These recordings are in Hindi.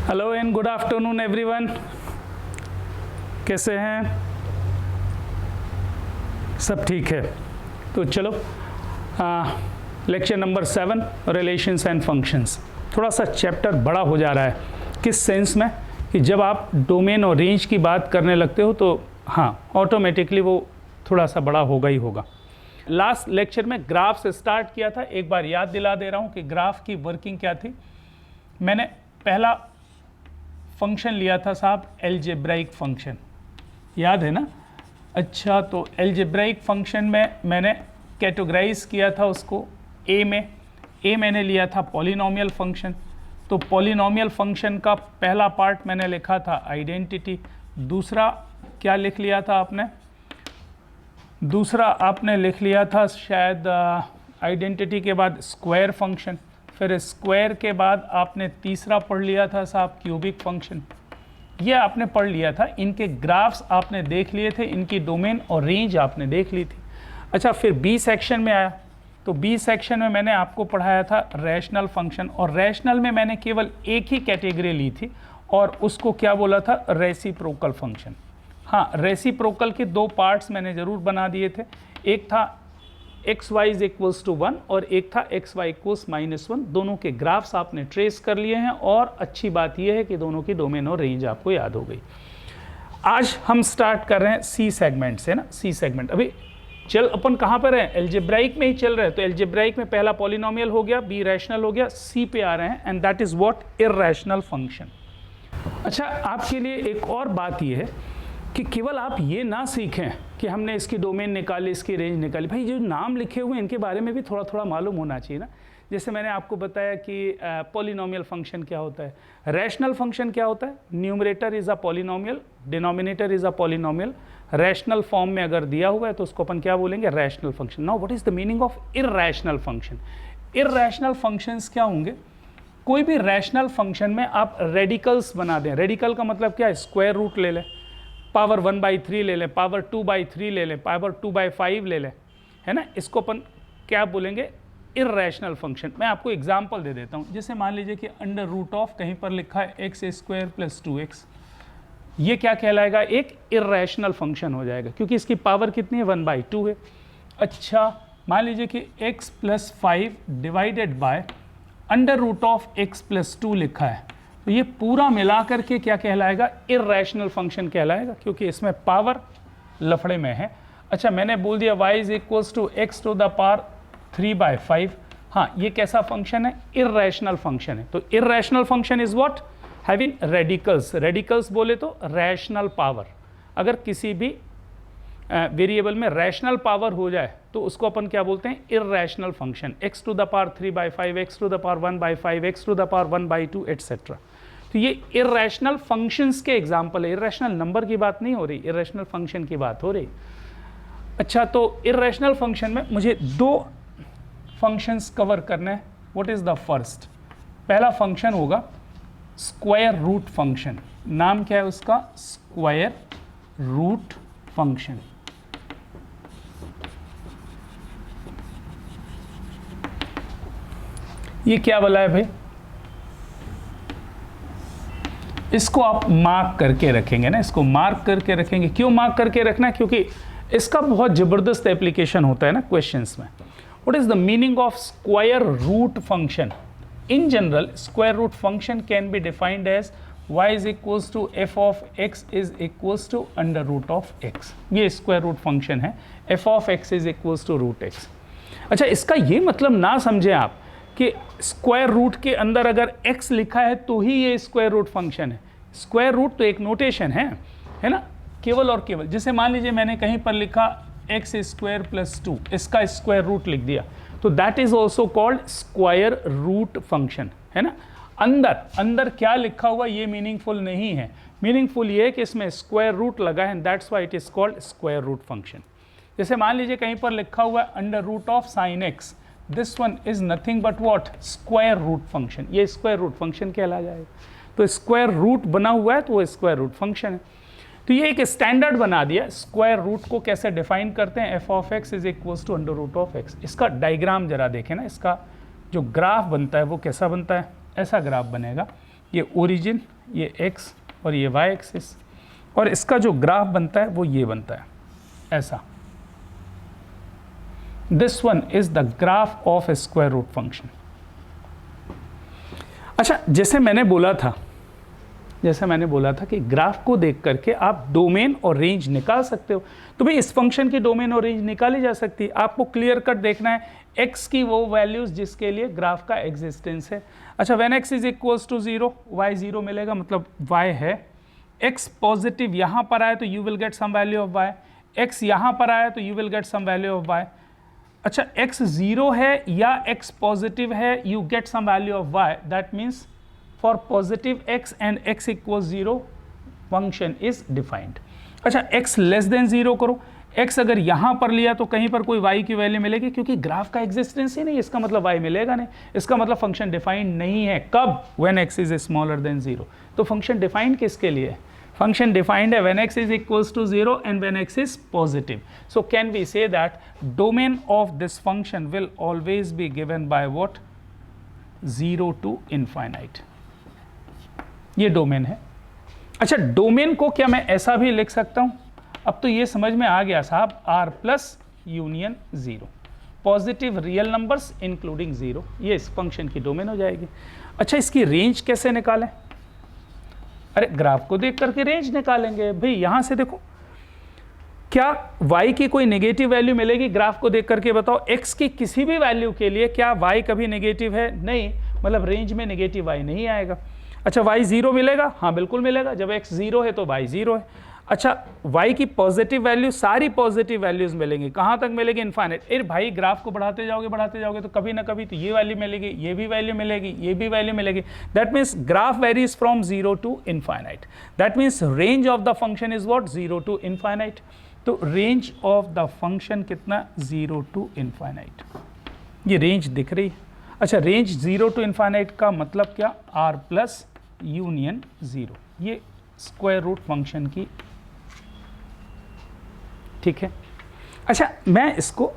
Hello and good afternoon everyone. कैसे हैं? सब ठीक है? तो चलो lecture number 7 relations and functions. थोड़ा सा चैप्टर बड़ा हो जा रहा है। किस सेंस में कि जब आप डोमेन और रेंज की बात करने लगते हो तो हाँ ऑटोमेटिकली वो थोड़ा सा बड़ा होगा ही होगा। लास्ट लेक्चर में ग्राफ से स्टार्ट किया था। एक बार याद दिला दे रहा हूँ कि ग्राफ की वर्किंग क्या थी। मैंने पहला फंक्शन लिया था साहब एलजेब्राइक फंक्शन, याद है ना? अच्छा, तो एलजेब्राइक फंक्शन में मैंने कैटेगराइज किया था उसको ए में। ए मैंने लिया था पॉलिनोमियल फंक्शन। तो पॉलिनोमियल फंक्शन का पहला पार्ट मैंने लिखा था आइडेंटिटी। दूसरा क्या लिख लिया था आपने? दूसरा आपने लिख लिया था शायद आइडेंटिटी के बाद स्क्वायर फंक्शन। फिर स्क्वायर के बाद आपने तीसरा पढ़ लिया था साहब क्यूबिक फंक्शन। ये आपने पढ़ लिया था। इनके ग्राफ्स आपने देख लिए थे, इनकी डोमेन और रेंज आपने देख ली थी। अच्छा, फिर बी सेक्शन में आया तो बी सेक्शन में मैंने आपको पढ़ाया था रैशनल फंक्शन। और रैशनल में मैंने केवल एक ही कैटेगरी ली थी और उसको क्या बोला था? Reciprocal function. हाँ, रेसिप्रोकल के दो पार्ट्स मैंने ज़रूर बना दिए थे। एक था x y is equals to 1 और एक था एक्स वाई इक्वल्स -1। दोनों के ग्राफ्स आपने ट्रेस कर लिए हैं और अच्छी बात यह है कि दोनों की डोमेन और रेंज आपको याद हो गई। आज हम स्टार्ट कर रहे हैं सी सेगमेंट से ना। सी सेगमेंट अभी चल अपन कहाँ पर हैं? एल्जेब्राइक में ही चल रहे हैं। तो एल्जेब्राइक में पहला पॉलिनोमियल हो गया, बी रैशनल हो गया, सी पे आ रहे हैं and that is what? Irrational function. अच्छा, आपके लिए एक और बात यह है कि केवल आप ये ना सीखें कि हमने इसकी डोमेन निकाली, इसकी रेंज निकाली। भाई जो नाम लिखे हुए हैं इनके बारे में भी थोड़ा थोड़ा मालूम होना चाहिए ना। जैसे मैंने आपको बताया कि पॉलिनोमियल फंक्शन क्या होता है, रैशनल फंक्शन क्या होता है। Numerator is a polynomial, denominator is a polynomial. Rational form में अगर दिया हुआ है तो उसको अपन क्या बोलेंगे? Rational function. Now what is the meaning of irrational function? Irrational functions क्या होंगे? कोई भी रैशनल फंक्शन में आप रेडिकल्स बना दें। रेडिकल का मतलब क्या है? स्क्वायर रूट ले लें, पावर 1/3 ले लें, पावर 2/3 ले लें, पावर 2/5 ले लें, है ना। इसको अपन क्या बोलेंगे? Irrational function. मैं आपको एग्जांपल दे देता हूँ। जैसे मान लीजिए कि अंडर रूट ऑफ कहीं पर लिखा है x² + 2x। ये क्या कहलाएगा? एक इररैशनल फंक्शन हो जाएगा क्योंकि इसकी पावर कितनी है? 1/2 है। अच्छा, मान लीजिए कि x + 5 divided by under root of x + 2 लिखा है। तो ये पूरा मिला करके क्या कहलाएगा? इररैशनल फंक्शन कहलाएगा क्योंकि इसमें पावर लफड़े में है। अच्छा, मैंने बोल दिया y is equals to x⁻³ 3/5। हाँ, ये कैसा फंक्शन है? इररैशनल फंक्शन है। तो irrational function is what? Having radicals. Radicals बोले तो रैशनल पावर। अगर किसी भी वेरिएबल में रैशनल पावर हो जाए तो उसको अपन क्या बोलते हैं? Irrational function. x⁻³ 3/5, x⁻1/5, x⁻1/2 etcetera. तो ये इररैशनल फंक्शंस के एग्जाम्पल है। इररैशनल नंबर की बात नहीं हो रही, इररैशनल फंक्शन की बात हो रही। अच्छा, तो इररैशनल फंक्शन में मुझे दो फंक्शंस कवर करने हैं। What is the first? पहला फंक्शन होगा स्क्वायर रूट फंक्शन। नाम क्या है उसका? Square root function. ये क्या बोला है भाई? इसको आप मार्क करके रखेंगे ना। इसको मार्क करके रखेंगे। क्यों मार्क करके रखना? क्योंकि इसका बहुत जबरदस्त एप्लीकेशन होता है ना क्वेश्चंस में। What is the meaning of square root function? In general square root function can be defined as y is equals to f of x is equals to under root of x। ये स्क्वायर रूट फंक्शन है। f of x is equals to root x। अच्छा, इसका ये मतलब ना समझे आप कि स्क्वायर रूट के अंदर अगर x लिखा है तो ही ये स्क्वायर रूट फंक्शन है। स्क्वायर रूट तो एक नोटेशन है ना, केवल और केवल। जैसे मान लीजिए मैंने कहीं पर लिखा x² + 2, इसका स्क्वायर रूट लिख दिया तो that is also called square root function, है ना। अंदर क्या लिखा हुआ ये मीनिंगफुल नहीं है। मीनिंगफुल ये है कि इसमें स्क्वायर रूट लगा है, that's why it is called square root function. जैसे मान लीजिए कहीं पर लिखा हुआ है under root of sine x, this one is nothing but what? Square root function. ये स्क्वायर रूट फंक्शन कहला जाएगा। तो स्क्वायर रूट बना हुआ है तो वो स्क्वायर रूट फंक्शन है। तो ये एक स्टैंडर्ड बना दिया। स्क्वायर रूट को कैसे डिफाइन करते हैं? f of x is equals to under root of x। इसका डायग्राम जरा देखें ना। इसका जो ग्राफ बनता है वो कैसा बनता है? ऐसा ग्राफ बनेगा। ये ओरिजिन, ये x और ये y एक्सिस, और इसका जो ग्राफ बनता है वो ये बनता है ऐसा। This one is the graph of a square root function. अच्छा, जैसे मैंने बोला था कि ग्राफ को देख करके आप डोमेन और रेंज निकाल सकते हो, तो भाई इस फंक्शन की डोमेन और रेंज निकाली जा सकती है। आपको क्लियर कट देखना है x की वो वैल्यूज जिसके लिए ग्राफ का एग्जिस्टेंस है। अच्छा, when x is equals to 0, y 0 मिलेगा, मतलब y है। x पॉजिटिव यहाँ पर आए तो you will get some value of y, x यहाँ पर आए तो you will get some value of y। अच्छा, x 0 है या x पॉजिटिव है, you get some value of y, that means for positive x and x equals 0 function is defined। अच्छा, x less than 0 करो, x अगर यहाँ पर लिया तो कहीं पर कोई y की वैल्यू मिलेगी, क्योंकि ग्राफ का एग्जिस्टेंस ही नहीं, इसका मतलब y मिलेगा नहीं, इसका मतलब फंक्शन डिफाइंड नहीं है। कब? when x is smaller than 0। तो फंक्शन डिफाइंड किसके लिए? फंक्शन डिफाइंड है when x is equals to 0 and when x is positive। So can we say that domain of this function will always be given by what? 0 to infinite। ये डोमेन है। अच्छा, डोमेन को क्या मैं ऐसा भी लिख सकता हूं? अब तो ये समझ में आ गया साहब, r plus union 0, positive real numbers including 0, ये इस फंक्शन की डोमेन हो जाएगी। अच्छा, इसकी रेंज कैसे निकालें? अरे ग्राफ को देख करके रेंज निकालेंगे भाई। यहां से देखो, क्या y की कोई नेगेटिव वैल्यू मिलेगी ग्राफ को देख करके? बताओ, x की किसी भी वैल्यू के लिए क्या y कभी नेगेटिव है? नहीं, मतलब रेंज में नेगेटिव y नहीं आएगा। अच्छा, y 0 मिलेगा? हाँ बिल्कुल मिलेगा, जब x 0 है तो y 0 है। अच्छा, y की पॉजिटिव वैल्यू, सारी पॉजिटिव वैल्यूज मिलेंगी, कहाँ तक मिलेगी? इनफाइनाइट। अरे भाई, ग्राफ को बढ़ाते जाओगे तो कभी ना कभी तो ये वैल्यू मिलेगी, ये भी वैल्यू मिलेगी, ये भी वैल्यू मिलेगी। That means graph varies from 0 to infinite. That means range of the function is what? 0 to infinite. तो रेंज ऑफ द फंक्शन कितना? 0 टू इनफाइनाइट। ये रेंज दिख रही है। अच्छा, रेंज 0 टू इनफाइनाइट का मतलब क्या? r प्लस यूनियन 0, ये स्क्वायर रूट फंक्शन की, ठीक है। अच्छा, मैं इसको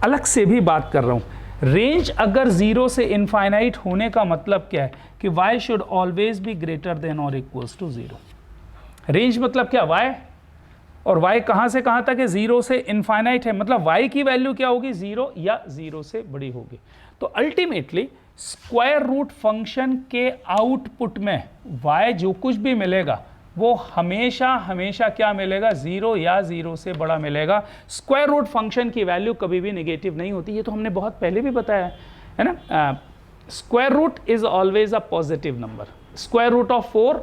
अलग से भी बात कर रहा हूं। रेंज अगर 0 से इनफाइनाइट होने का मतलब क्या है? कि y should always be greater than और इक्वल्स टू 0। रेंज मतलब क्या? y, और y कहां से कहां तक है? 0 से इनफाइनाइट है, मतलब y की वैल्यू क्या होगी? 0 या 0 से बड़ी होगी। तो अल्टीमेटली स्क्वायर रूट फंक्शन के आउटपुट में y जो कुछ भी मिलेगा वो हमेशा हमेशा क्या मिलेगा? 0 या 0 से बड़ा मिलेगा। स्क्वायर रूट फंक्शन की वैल्यू कभी भी नेगेटिव नहीं होती, ये तो हमने बहुत पहले भी बताया है ना। Square root is always a positive number. Square root of 4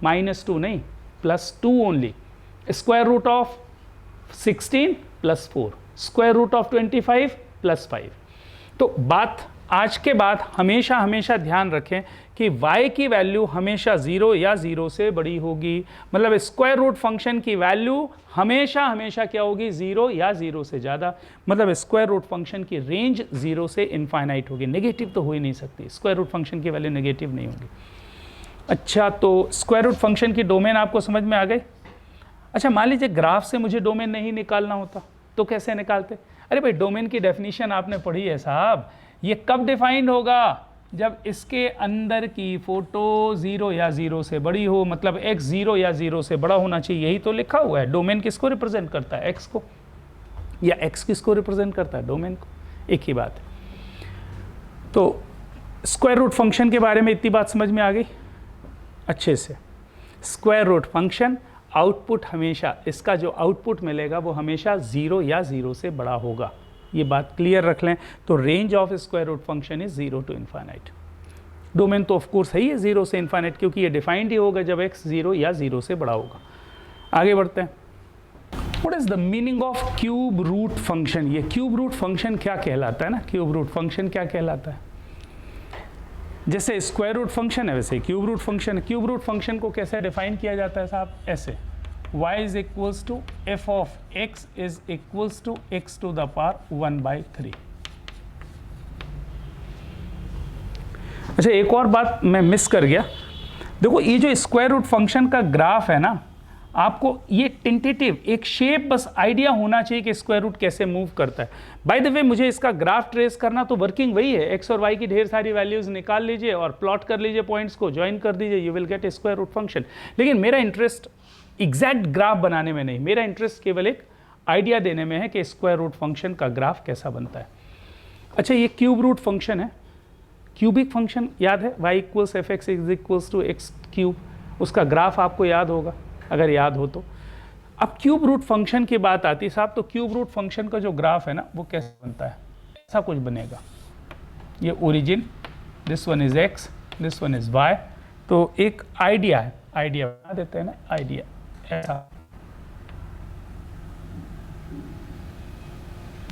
-2 नहीं, +2 only. Square root of 16 +4, square root of 25 +5। तो बात आज के बाद हमेशा हमेशा ध्यान रखें कि y की वैल्यू हमेशा 0 या 0 से बड़ी होगी, मतलब स्क्वायर रूट फंक्शन की वैल्यू हमेशा हमेशा क्या होगी? 0 या 0 से ज़्यादा, मतलब स्क्वायर रूट फंक्शन की रेंज 0 से इनफाइनाइट होगी। नेगेटिव तो हो ही नहीं सकती, स्क्वायर रूट फंक्शन की वैल्यू नेगेटिव नहीं होगी। अच्छा, तो स्क्वायर रूट फंक्शन की डोमेन आपको समझ में आ गई। अच्छा, मान लीजिए ग्राफ से मुझे डोमेन नहीं निकालना होता तो कैसे निकालते? अरे भाई, डोमेन की डेफिनेशन आपने पढ़ी है साहब। ये कब डिफाइंड होगा? जब इसके अंदर की फोटो 0 या 0 से बड़ी हो, मतलब x 0 या 0 से बड़ा होना चाहिए, यही तो लिखा हुआ है। डोमेन किसको रिप्रेजेंट करता है? x को। या x किसको रिप्रेजेंट करता है? डोमेन को। एक ही बात है। तो स्क्वायर रूट फंक्शन के बारे में इतनी बात समझ में आ गई अच्छे से। स्क्वायर रूट फंक्शन आउटपुट हमेशा, इसका जो आउटपुट मिलेगा वो हमेशा 0 या 0 से बड़ा होगा, ये बात क्लियर रख लें। तो range of square root function is 0 to infinite. Domain तो ऑफ कोर्स है ही 0 से इनफाइनाइट, क्योंकि ये डिफाइंड ही होगा जब x 0 या 0 से बड़ा होगा। आगे बढ़ते हैं। What is the meaning of cube root function? ये क्यूब रूट फंक्शन क्या कहलाता है ना? क्यूब रूट फंक्शन क्या कहलाता है? जैसे स्क्वायर रूट फंक्शन है वैसे क्यूब रूट फंक्शन है। क्यूब रूट फंक्शन को कैसे डिफाइन किया जाता है साहब? ऐसे, y is equals to f of x is equals to x to the power 1/3। अच्छा, एक और बात मैं मिस कर गया। देखो, ये जो स्क्वायर रूट फंक्शन का ग्राफ है ना, आपको ये टेंटेटिव एक शेप बस आइडिया होना चाहिए कि स्क्वायर रूट कैसे मूव करता है। बाय द वे मुझे इसका ग्राफ ट्रेस करना तो वर्किंग वही है, एक्स और वाई की ढेर सारी वैल्यूज निकाल लीजिए और प्लॉट कर लीजिए, पॉइंट्स को ज्वाइन कर दीजिए, you will get a square root function. लेकिन मेरा इंटरेस्ट एग्जैक्ट ग्राफ बनाने में नहीं, मेरा इंटरेस्ट केवल एक आइडिया देने में है कि स्क्वायर रूट फंक्शन का ग्राफ कैसा बनता है। अच्छा, ये क्यूब रूट फंक्शन है, क्यूबिक फंक्शन याद है, y equals f x is equals to x cube, उसका ग्राफ आपको याद होगा अगर याद हो तो। अब क्यूब रूट फंक्शन की बात आती है साहब, तो क्यूब रूट फंक्शन का जो ग्राफ है ना वो कैसे बनता है, ऐसा कुछ बनेगा, ये origin, this one is x, this one is y, तो एक आइडिया है, आइडिया बना देते हैं ना, आइडिया ऐसा,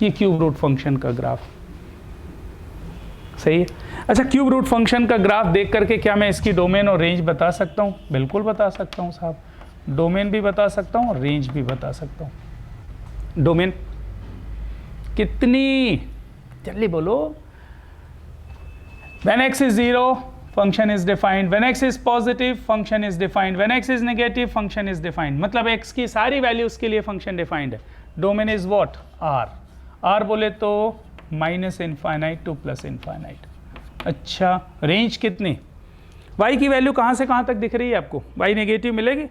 ये क्यूब रूट फंक्शन का ग्राफ सही है। अच्छा, क्यूब रूट फंक्शन का ग्राफ देख करके क्या मैं इसकी डोमेन और रेंज बता सकता हूँ? बिल्कुल बता सकता हूँ साहब, डोमेन भी बता सकता हूँ और रेंज भी बता सकता हूँ। डोमेन कितनी, जल्दी बोलो। When x is 0 function is defined, when x is positive function is defined, when x is negative function is defined, मतलब x की सारी वैल्यूज के लिए फंक्शन डिफाइंड है। Domain is what? r, r बोले तो minus infinite two plus infinite. अच्छा, रेंज कितनी? y की वैल्यू कहाँ से कहाँ तक दिख रही है आपको? y नेगेटिव मिलेगी,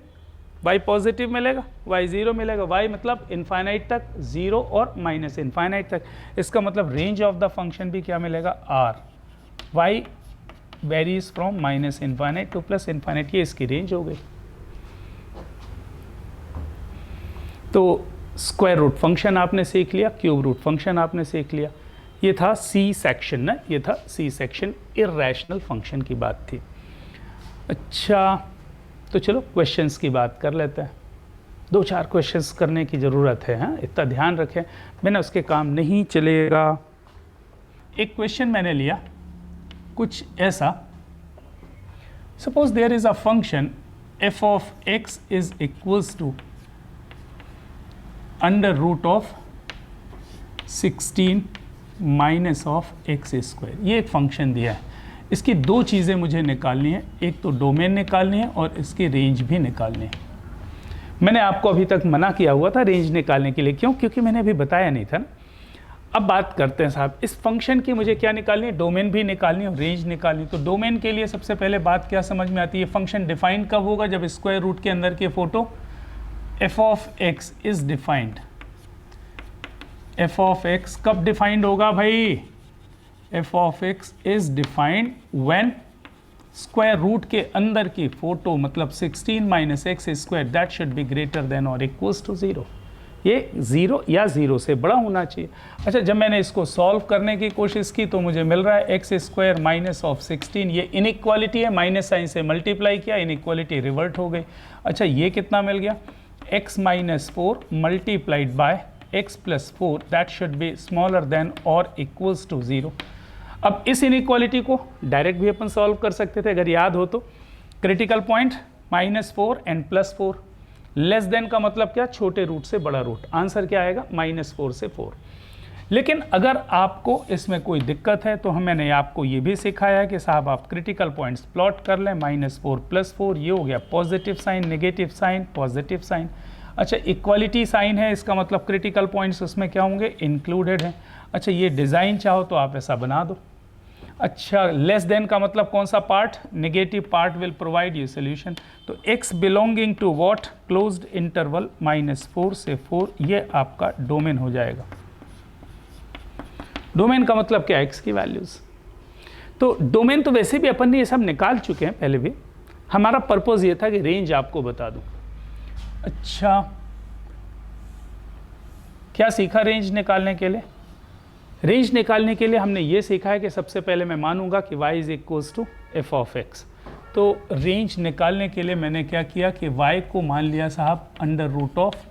y पॉजिटिव मिलेगा, y ज़ीरो मिलेगा, y मतलब इनफाइनाइट तक, ज़ीरो और माइनस इनफाइनाइट तक। इसका मतलब रेंज ऑफ द फंक्शन भी क्या मिलेगा? r, y varies from minus infinite two plus infinite, ये इसकी रेंज हो गई। तो स्क्वायर रूट फंक्शन आपने सीख लिया, क्यूब रूट फंक्शन आपने सीख लिया, ये था सी सेक्शन ना, ये था सी सेक्शन, इर्रेशनल फंक्शन की बात थी। अच्छा, तो चलो क्वेश्चंस की बात कर लेते हैं, 2-4 क्वेश्चंस करने की ज़रूरत है, हाँ इतना ध्यान रखें, बिना उसके काम नहीं चलेगा। एक क्वेश्चन मैंने लिया कुछ ऐसा, suppose there is a function f of x is equals to under root of 16 minus of x square, ये एक फंक्शन दिया है। इसकी 2 चीज़ें मुझे निकालनी है, एक तो डोमेन निकालनी है और इसकी रेंज भी निकालनी है। मैंने आपको अभी तक मना किया हुआ था रेंज निकालने के लिए, क्यों? क्योंकि मैंने अभी बताया नहीं था ना। अब बात करते हैं साहब, इस फंक्शन की मुझे क्या निकालनी है? डोमेन भी निकालनी है और रेंज निकालनी है। तो डोमेन के लिए सबसे पहले बात क्या समझ में आती है, फंक्शन डिफाइंड कब होगा? जब स्क्वायर रूट के अंदर के photo f of x is defined. f of x कब डिफाइंड होगा भाई? f of x is defined when square root के अंदर की फोटो मतलब 16 minus x square that should be greater than और इक्वल्स टू 0। ये 0 या 0 से बड़ा होना चाहिए। अच्छा, जब मैंने इसको सॉल्व करने की कोशिश की तो मुझे मिल रहा है एक्स स्क्वायर माइनस ऑफ 16, ये इनइक्वालिटी है, माइनस साइन से मल्टीप्लाई किया, इनइक्वालिटी रिवर्ट हो गई। अच्छा, ये कितना मिल गया? x minus 4 multiplied by x plus 4 that should be smaller then और इक्वल्स टू 0। अब इस इनइक्वालिटी को डायरेक्ट भी अपन सॉल्व कर सकते थे अगर याद हो तो। Critical point -4 and +4, less than का मतलब क्या? छोटे रूट से बड़ा रूट। आंसर क्या आएगा? -4 से 4। लेकिन अगर आपको इसमें कोई दिक्कत है तो मैंने आपको ये भी सिखाया कि साहब आप क्रिटिकल पॉइंट्स प्लॉट कर लें, -4 +4, ये हो गया positive sign, negative sign, positive sign. अच्छा, इक्वालिटी साइन है, इसका मतलब क्रिटिकल पॉइंट्स उसमें क्या होंगे? इंक्लूडेड हैं। अच्छा, ये डिज़ाइन चाहो तो आप ऐसा बना दो। अच्छा, लेस देन का मतलब कौन सा part? Negative part will provide you solution. तो x belonging to what? Closed interval -4 से 4, ये आपका डोमेन हो जाएगा। डोमेन का मतलब क्या? x की वैल्यूज। तो डोमेन तो वैसे भी अपन ने ये सब निकाल चुके हैं पहले भी, हमारा पर्पस ये था कि रेंज आपको बता दूं। अच्छा, क्या सीखा रेंज निकालने के लिए? रेंज निकालने के लिए हमने ये सीखा है कि सबसे पहले मैं मानूंगा कि y is equals to f of x. तो रेंज निकालने के लिए मैंने क्या किया कि y को मान लिया साहब under root of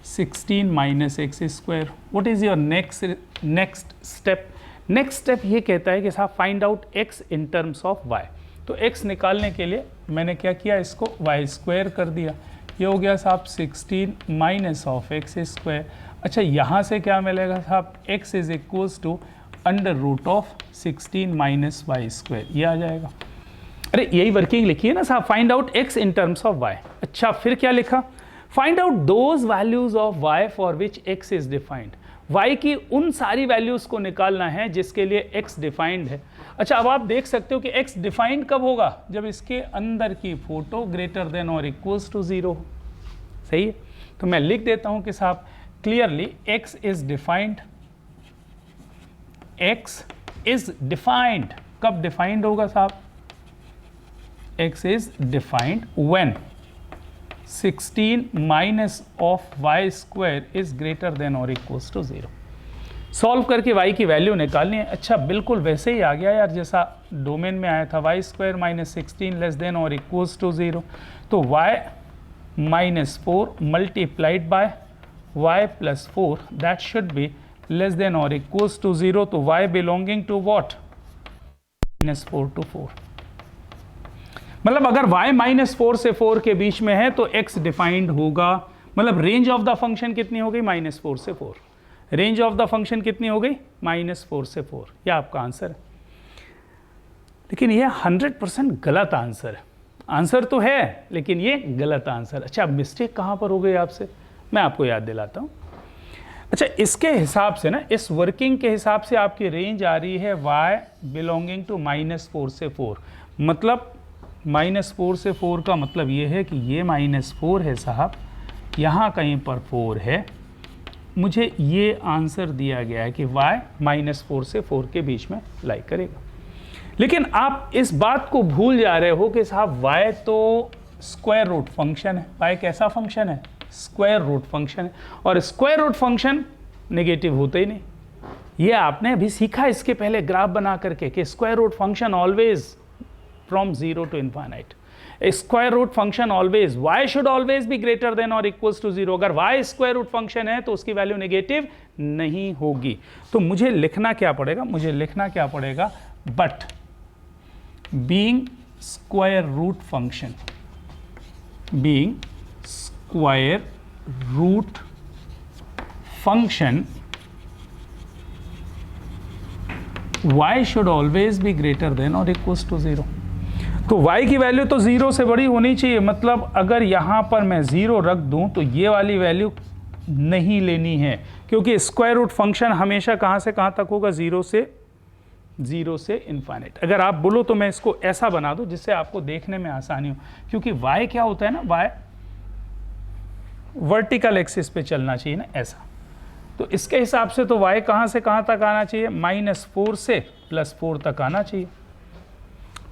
16 minus x square. What is your next step? Next step ये कहता है कि साहब find out x in terms of y। तो x निकालने के लिए मैंने क्या किया? इसको y स्क्वायर कर दिया, ये हो गया साहब 16 माइनस ऑफ एक्स स्क्वायर। अच्छा, यहाँ से क्या मिलेगा साहब? x is equals to under root of 16 minus y square, ये आ जाएगा। अरे यही वर्किंग लिखी है ना साहब, find out x in terms of y। अच्छा, फिर क्या लिखा? Find out those values of y for which x is defined. y की उन सारी वैल्यूज को निकालना है जिसके लिए x डिफाइंड है। अच्छा, अब आप देख सकते हो कि x डिफाइंड कब होगा, जब इसके अंदर की फोटो ग्रेटर देन और इक्वल्स टू 0 हो। सही है, तो मैं लिख देता हूं कि साहब clearly x is defined, x is defined. कब डिफाइंड होगा साहब? x is defined when 16 minus of y square is greater than और इक्वल्स टू 0। सॉल्व करके y की वैल्यू निकालनी है। अच्छा, बिल्कुल वैसे ही आ गया यार जैसा डोमेन में आया था, y square minus 16 less than और इक्वल्स टू 0। तो y minus 4 multiplied by y plus 4 that should be less than और इक्वल्स टू 0। तो y belonging to what? Minus 4 to 4। मतलब अगर y माइनस 4 से 4 के बीच में है तो x डिफाइंड होगा। मतलब रेंज ऑफ द फंक्शन कितनी हो गई? माइनस 4 से 4। रेंज ऑफ द फंक्शन कितनी हो गई? माइनस 4 से 4। यह आपका आंसर है। लेकिन यह 100% गलत आंसर है। आंसर तो है लेकिन ये गलत आंसर। अच्छा, मिस्टेक कहाँ पर हो गई आपसे, मैं आपको याद दिलाता हूँ। अच्छा, इसके हिसाब से ना, इस वर्किंग के हिसाब से आपकी रेंज आ रही है y बिलोंगिंग टू माइनस 4 से 4। मतलब माइनस 4 से 4 का मतलब ये है कि ये माइनस 4 है साहब, यहाँ कहीं पर 4 है। मुझे ये आंसर दिया गया है कि y माइनस 4 से 4 के बीच में लाई करेगा। लेकिन आप इस बात को भूल जा रहे हो कि साहब y तो स्क्वायर रूट फंक्शन है। y कैसा फंक्शन है? स्क्वायर रूट फंक्शन है। और स्क्वायर रूट फंक्शन नेगेटिव होता ही नहीं। ये आपने अभी सीखा इसके पहले ग्राफ बना करके कि square root function always from 0 to infinite। Square root function always y should always be greater than और इक्वल्स टू 0। अगर y स्क्वायर रूट फंक्शन है तो उसकी वैल्यू नेगेटिव नहीं होगी। तो मुझे लिखना क्या पड़ेगा? मुझे लिखना क्या पड़ेगा? But being square root function, being square root function y should always be greater than or equals to 0। तो y की वैल्यू तो 0 से बड़ी होनी चाहिए। मतलब अगर यहाँ पर मैं 0 रख दूँ तो ये वाली वैल्यू नहीं लेनी है, क्योंकि स्क्वायर रूट फंक्शन हमेशा कहाँ से कहाँ तक होगा? 0 से इन्फाइनाइट। अगर आप बोलो तो मैं इसको ऐसा बना दूँ जिससे आपको देखने में आसानी हो, क्योंकि y क्या होता है ना, y वर्टिकल एक्सिस पे चलना चाहिए ना, ऐसा। तो इसके हिसाब से तो y कहाँ से कहाँ तक आना चाहिए? माइनस 4 से प्लस 4 तक आना चाहिए।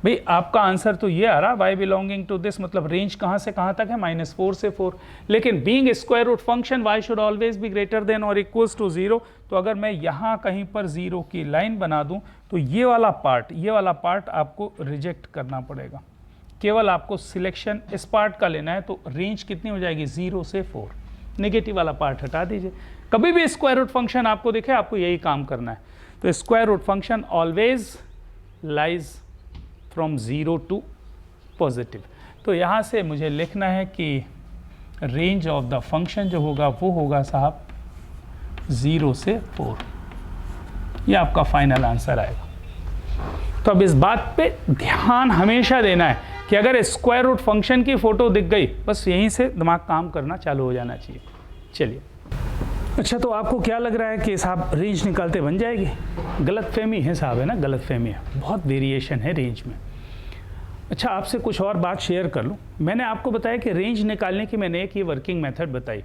भाई आपका आंसर तो ये आ रहा, y बिलोंगिंग टू दिस, मतलब रेंज कहाँ से कहाँ तक है? माइनस 4 से 4। लेकिन being square root function y should always be greater than और इक्वल्स टू 0। तो अगर मैं यहाँ कहीं पर 0 की लाइन बना दूँ तो ये वाला पार्ट आपको रिजेक्ट करना पड़ेगा। केवल आपको सिलेक्शन इस पार्ट का लेना है। तो रेंज कितनी हो जाएगी? 0 से 4। नेगेटिव वाला पार्ट हटा दीजिए। कभी भी स्क्वायर रूट फंक्शन आपको दिखे, आपको यही काम करना है। तो square root function always lies from 0 to positive. तो यहाँ से मुझे लिखना है कि रेंज ऑफ द फंक्शन जो होगा वो होगा साहब 0 से 4। ये आपका फाइनल आंसर आएगा। तो अब इस बात पे ध्यान हमेशा देना है कि अगर स्क्वायर रूट फंक्शन की फोटो दिख गई, बस यहीं से दिमाग काम करना चालू हो जाना चाहिए। चलिए, अच्छा, तो आपको क्या लग रहा है कि साहब रेंज निकालते बन जाएगी? गलतफहमी है साहब, है ना, गलतफहमी है। बहुत वेरिएशन है रेंज में। अच्छा, आपसे कुछ और बात शेयर कर लूँ। मैंने आपको बताया कि रेंज निकालने की मैंने एक ये वर्किंग मेथड बताई,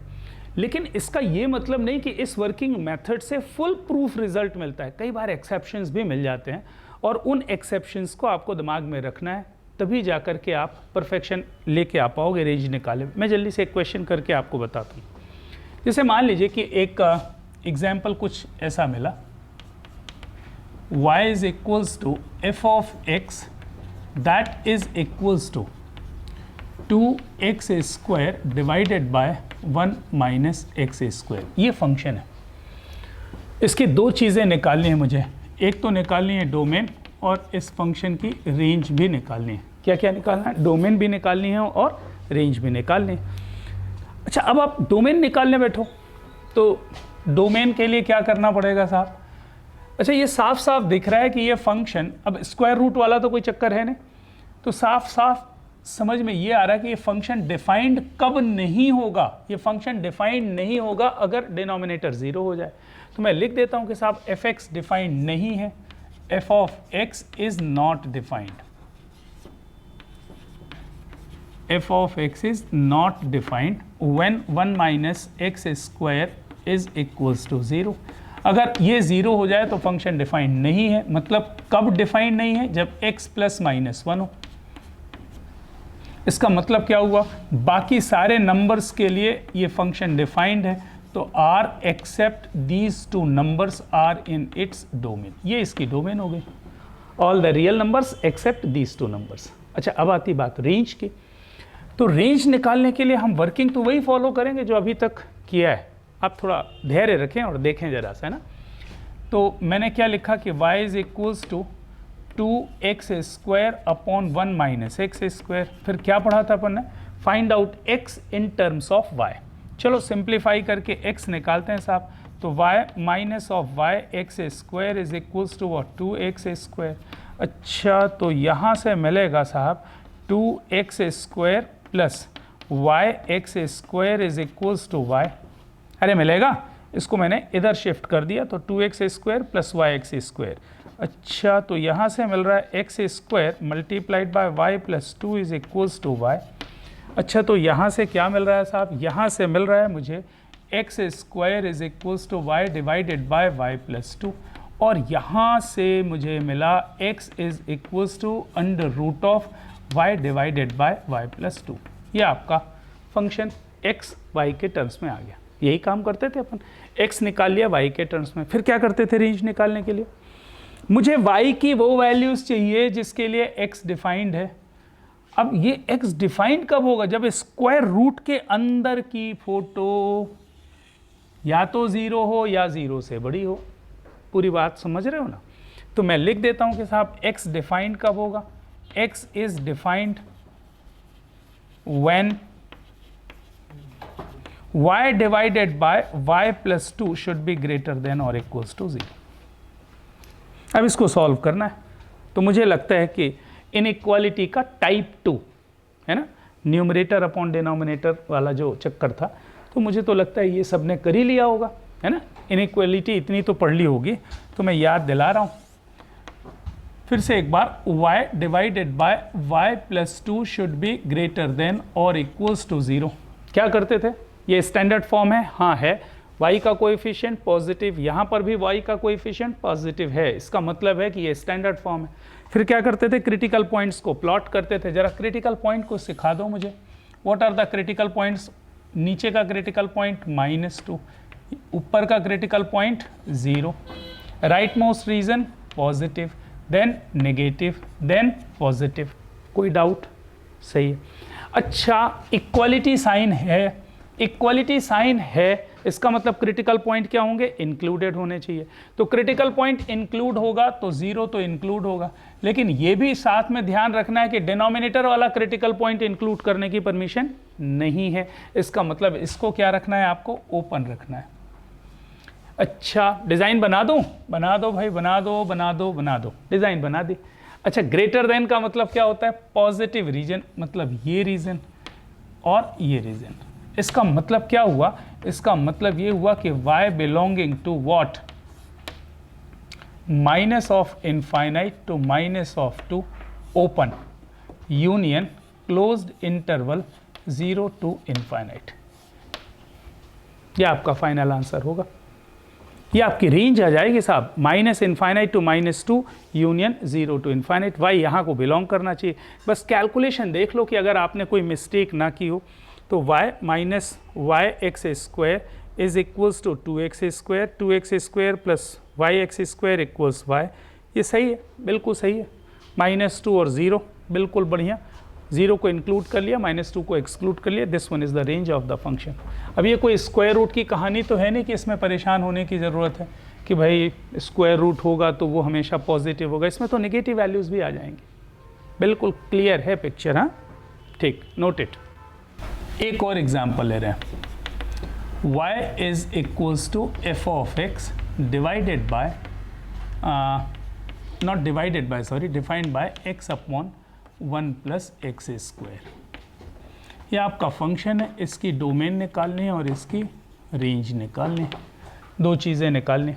लेकिन इसका ये मतलब नहीं कि इस वर्किंग मेथड से फुल प्रूफ रिजल्ट मिलता है। कई बार एक्सेप्शंस भी मिल जाते हैं और उन एक्सेप्शंस को आपको दिमाग में रखना है, तभी जा कर के आप परफेक्शन लेके आ पाओगे रेंज निकाले। मैं जल्दी से एक क्वेश्चन करके आपको बताता हूँ। जैसे मान लीजिए कि एक एग्जाम्पल कुछ ऐसा मिला, y is equals to f of x that is equals to 2x square divided by 1 minus x square. ये फंक्शन है। इसकी दो चीज़ें निकालनी है मुझे। एक तो निकालनी है डोमेन और इस फंक्शन की रेंज भी निकालनी है। क्या क्या निकालना है? डोमेन भी निकालनी है और रेंज भी निकालनी है। अच्छा, अब आप डोमेन निकालने बैठो तो डोमेन के लिए क्या करना पड़ेगा साहब? अच्छा, ये साफ साफ दिख रहा है कि ये फंक्शन, अब स्क्वायर रूट वाला तो कोई चक्कर है नहीं, तो साफ साफ समझ में ये आ रहा है कि ये फंक्शन डिफाइंड कब नहीं होगा, ये फंक्शन डिफाइंड नहीं होगा अगर डिनोमिनेटर 0 हो जाए। तो मैं लिख देता हूं कि साहब एफ एक्स डिफाइंड नहीं है, f of x is not defined, f of x is not defined when 1 minus x square is equals to 0। अगर ये 0 हो जाए तो फंक्शन डिफाइंड नहीं है। मतलब कब डिफाइंड नहीं है? जब x प्लस माइनस 1 हो। इसका मतलब क्या हुआ? बाकी सारे नंबर्स के लिए ये फंक्शन डिफाइंड है, तो r except these two numbers are in its domain, ये इसकी डोमेन हो गई। All the real numbers except these two numbers. अच्छा, अब आती बात रेंज की। तो रेंज निकालने के लिए हम वर्किंग तो वही फॉलो करेंगे जो अभी तक किया है। आप थोड़ा धैर्य रखें और देखें जरा सा, है ना। तो मैंने क्या लिखा कि y is equals to 2x square upon 1 minus x square. फिर क्या पढ़ा था अपन ने? Find out x in terms of y। चलो सिंप्लीफाई करके x निकालते हैं साहब। तो y minus of y x square is equals to 2x square. अच्छा, तो यहाँ से मिलेगा साहब 2x square plus y x square is equals to y। अरे मिलेगा, इसको मैंने इधर शिफ्ट कर दिया, तो 2x square plus y x square. अच्छा, तो यहाँ से मिल रहा है x square multiplied by y plus 2 is equals to y. अच्छा, तो यहाँ से क्या मिल रहा है साहब? यहाँ से मिल रहा है मुझे x square is equals to y divided by y plus 2, और यहाँ से मुझे मिला x is equals to under root of y divided by y plus 2। ये आपका फंक्शन एक्स वाई के टर्म्स में आ गया। यही काम करते थे अपन, x निकाल लिया y के टर्म्स में। फिर क्या करते थे रेंज निकालने के लिए? मुझे y की वो वैल्यूज चाहिए जिसके लिए x डिफाइंड है। अब ये x डिफाइंड कब होगा? जब स्क्वायर रूट के अंदर की फोटो या तो 0 हो या 0 से बड़ी हो। पूरी बात समझ रहे हो ना? तो मैं लिख देता हूं कि साहब x डिफाइंड कब होगा? x is defined when y divided by y plus 2 should be greater than or equals to 0। अब इसको सॉल्व करना है, तो मुझे लगता है कि इनइक्वालिटी का टाइप 2 है ना, न्यूमरेटर अपॉन डिनोमिनेटर वाला जो चक्कर था, तो मुझे तो लगता है ये सब ने कर ही लिया होगा, है ना। इनइक्वालिटी इतनी तो पढ़ ली होगी, तो मैं याद दिला रहा हूँ फिर से एक बार। y divided by y plus 2 should be greater than और इक्वल्स टू 0। क्या करते थे? ये स्टैंडर्ड फॉर्म है, हाँ है। y का कोएफिशिएंट पॉजिटिव, यहाँ पर भी y का कोएफिशिएंट पॉजिटिव है, इसका मतलब है कि ये स्टैंडर्ड फॉर्म है। फिर क्या करते थे? क्रिटिकल पॉइंट्स को प्लॉट करते थे। जरा क्रिटिकल पॉइंट को सिखा दो मुझे। What are the critical points? नीचे का क्रिटिकल पॉइंट -2, ऊपर का critical point 0, right most region positive, then negative, then positive. कोई डाउट? सही है। अच्छा, इक्वालिटी साइन है, इक्वालिटी साइन है, इसका मतलब क्रिटिकल पॉइंट क्या होंगे? इंक्लूडेड होने चाहिए। तो क्रिटिकल पॉइंट इंक्लूड होगा तो 0 तो इंक्लूड होगा, लेकिन ये भी साथ में ध्यान रखना है कि डिनोमिनेटर वाला क्रिटिकल पॉइंट इंक्लूड करने की परमिशन नहीं है। इसका मतलब इसको क्या रखना है? आपको ओपन रखना है। अच्छा, डिज़ाइन बना दूँ? बना दो भाई, बना दो बना दो बना दो, डिज़ाइन बना दी। अच्छा, ग्रेटर देन का मतलब क्या होता है? पॉजिटिव रीजन, मतलब ये रीजन और ये रीजन। इसका मतलब क्या हुआ? इसका मतलब ये हुआ कि y belonging to what? Minus of infinite to -2 open union closed interval 0 to infinite. यह आपका फाइनल आंसर होगा। ये आपकी रेंज आ जाएगी साहब, -infinite to -2 union 0 to infinite. y यहाँ को बिलोंग करना चाहिए। बस कैलकुलेशन देख लो कि अगर आपने कोई मिस्टेक ना की हो, तो y minus y x square is equals to 2x square, 2x square plus y x square equals y। ये सही है, बिल्कुल सही है। -2 और 0, बिल्कुल बढ़िया। 0 को इंक्लूड कर लिया, -2 को एक्सक्लूड कर लिया। This one is the range of the function. अब ये कोई स्क्वायर रूट की कहानी तो है नहीं कि इसमें परेशान होने की ज़रूरत है कि भाई स्क्वायर रूट होगा तो वो हमेशा पॉजिटिव होगा। इसमें तो नेगेटिव वैल्यूज़ भी आ जाएंगी। बिल्कुल क्लियर है पिक्चर, हाँ ठीक, नोट इट। एक और एग्जाम्पल ले रहे हैं। y is equals to f of x divided by, not divided by, sorry, defined by x upon 1 plus x square. ये आपका फंक्शन है, इसकी डोमेन निकालनी है और इसकी रेंज निकालनी है, दो चीज़ें निकालनी।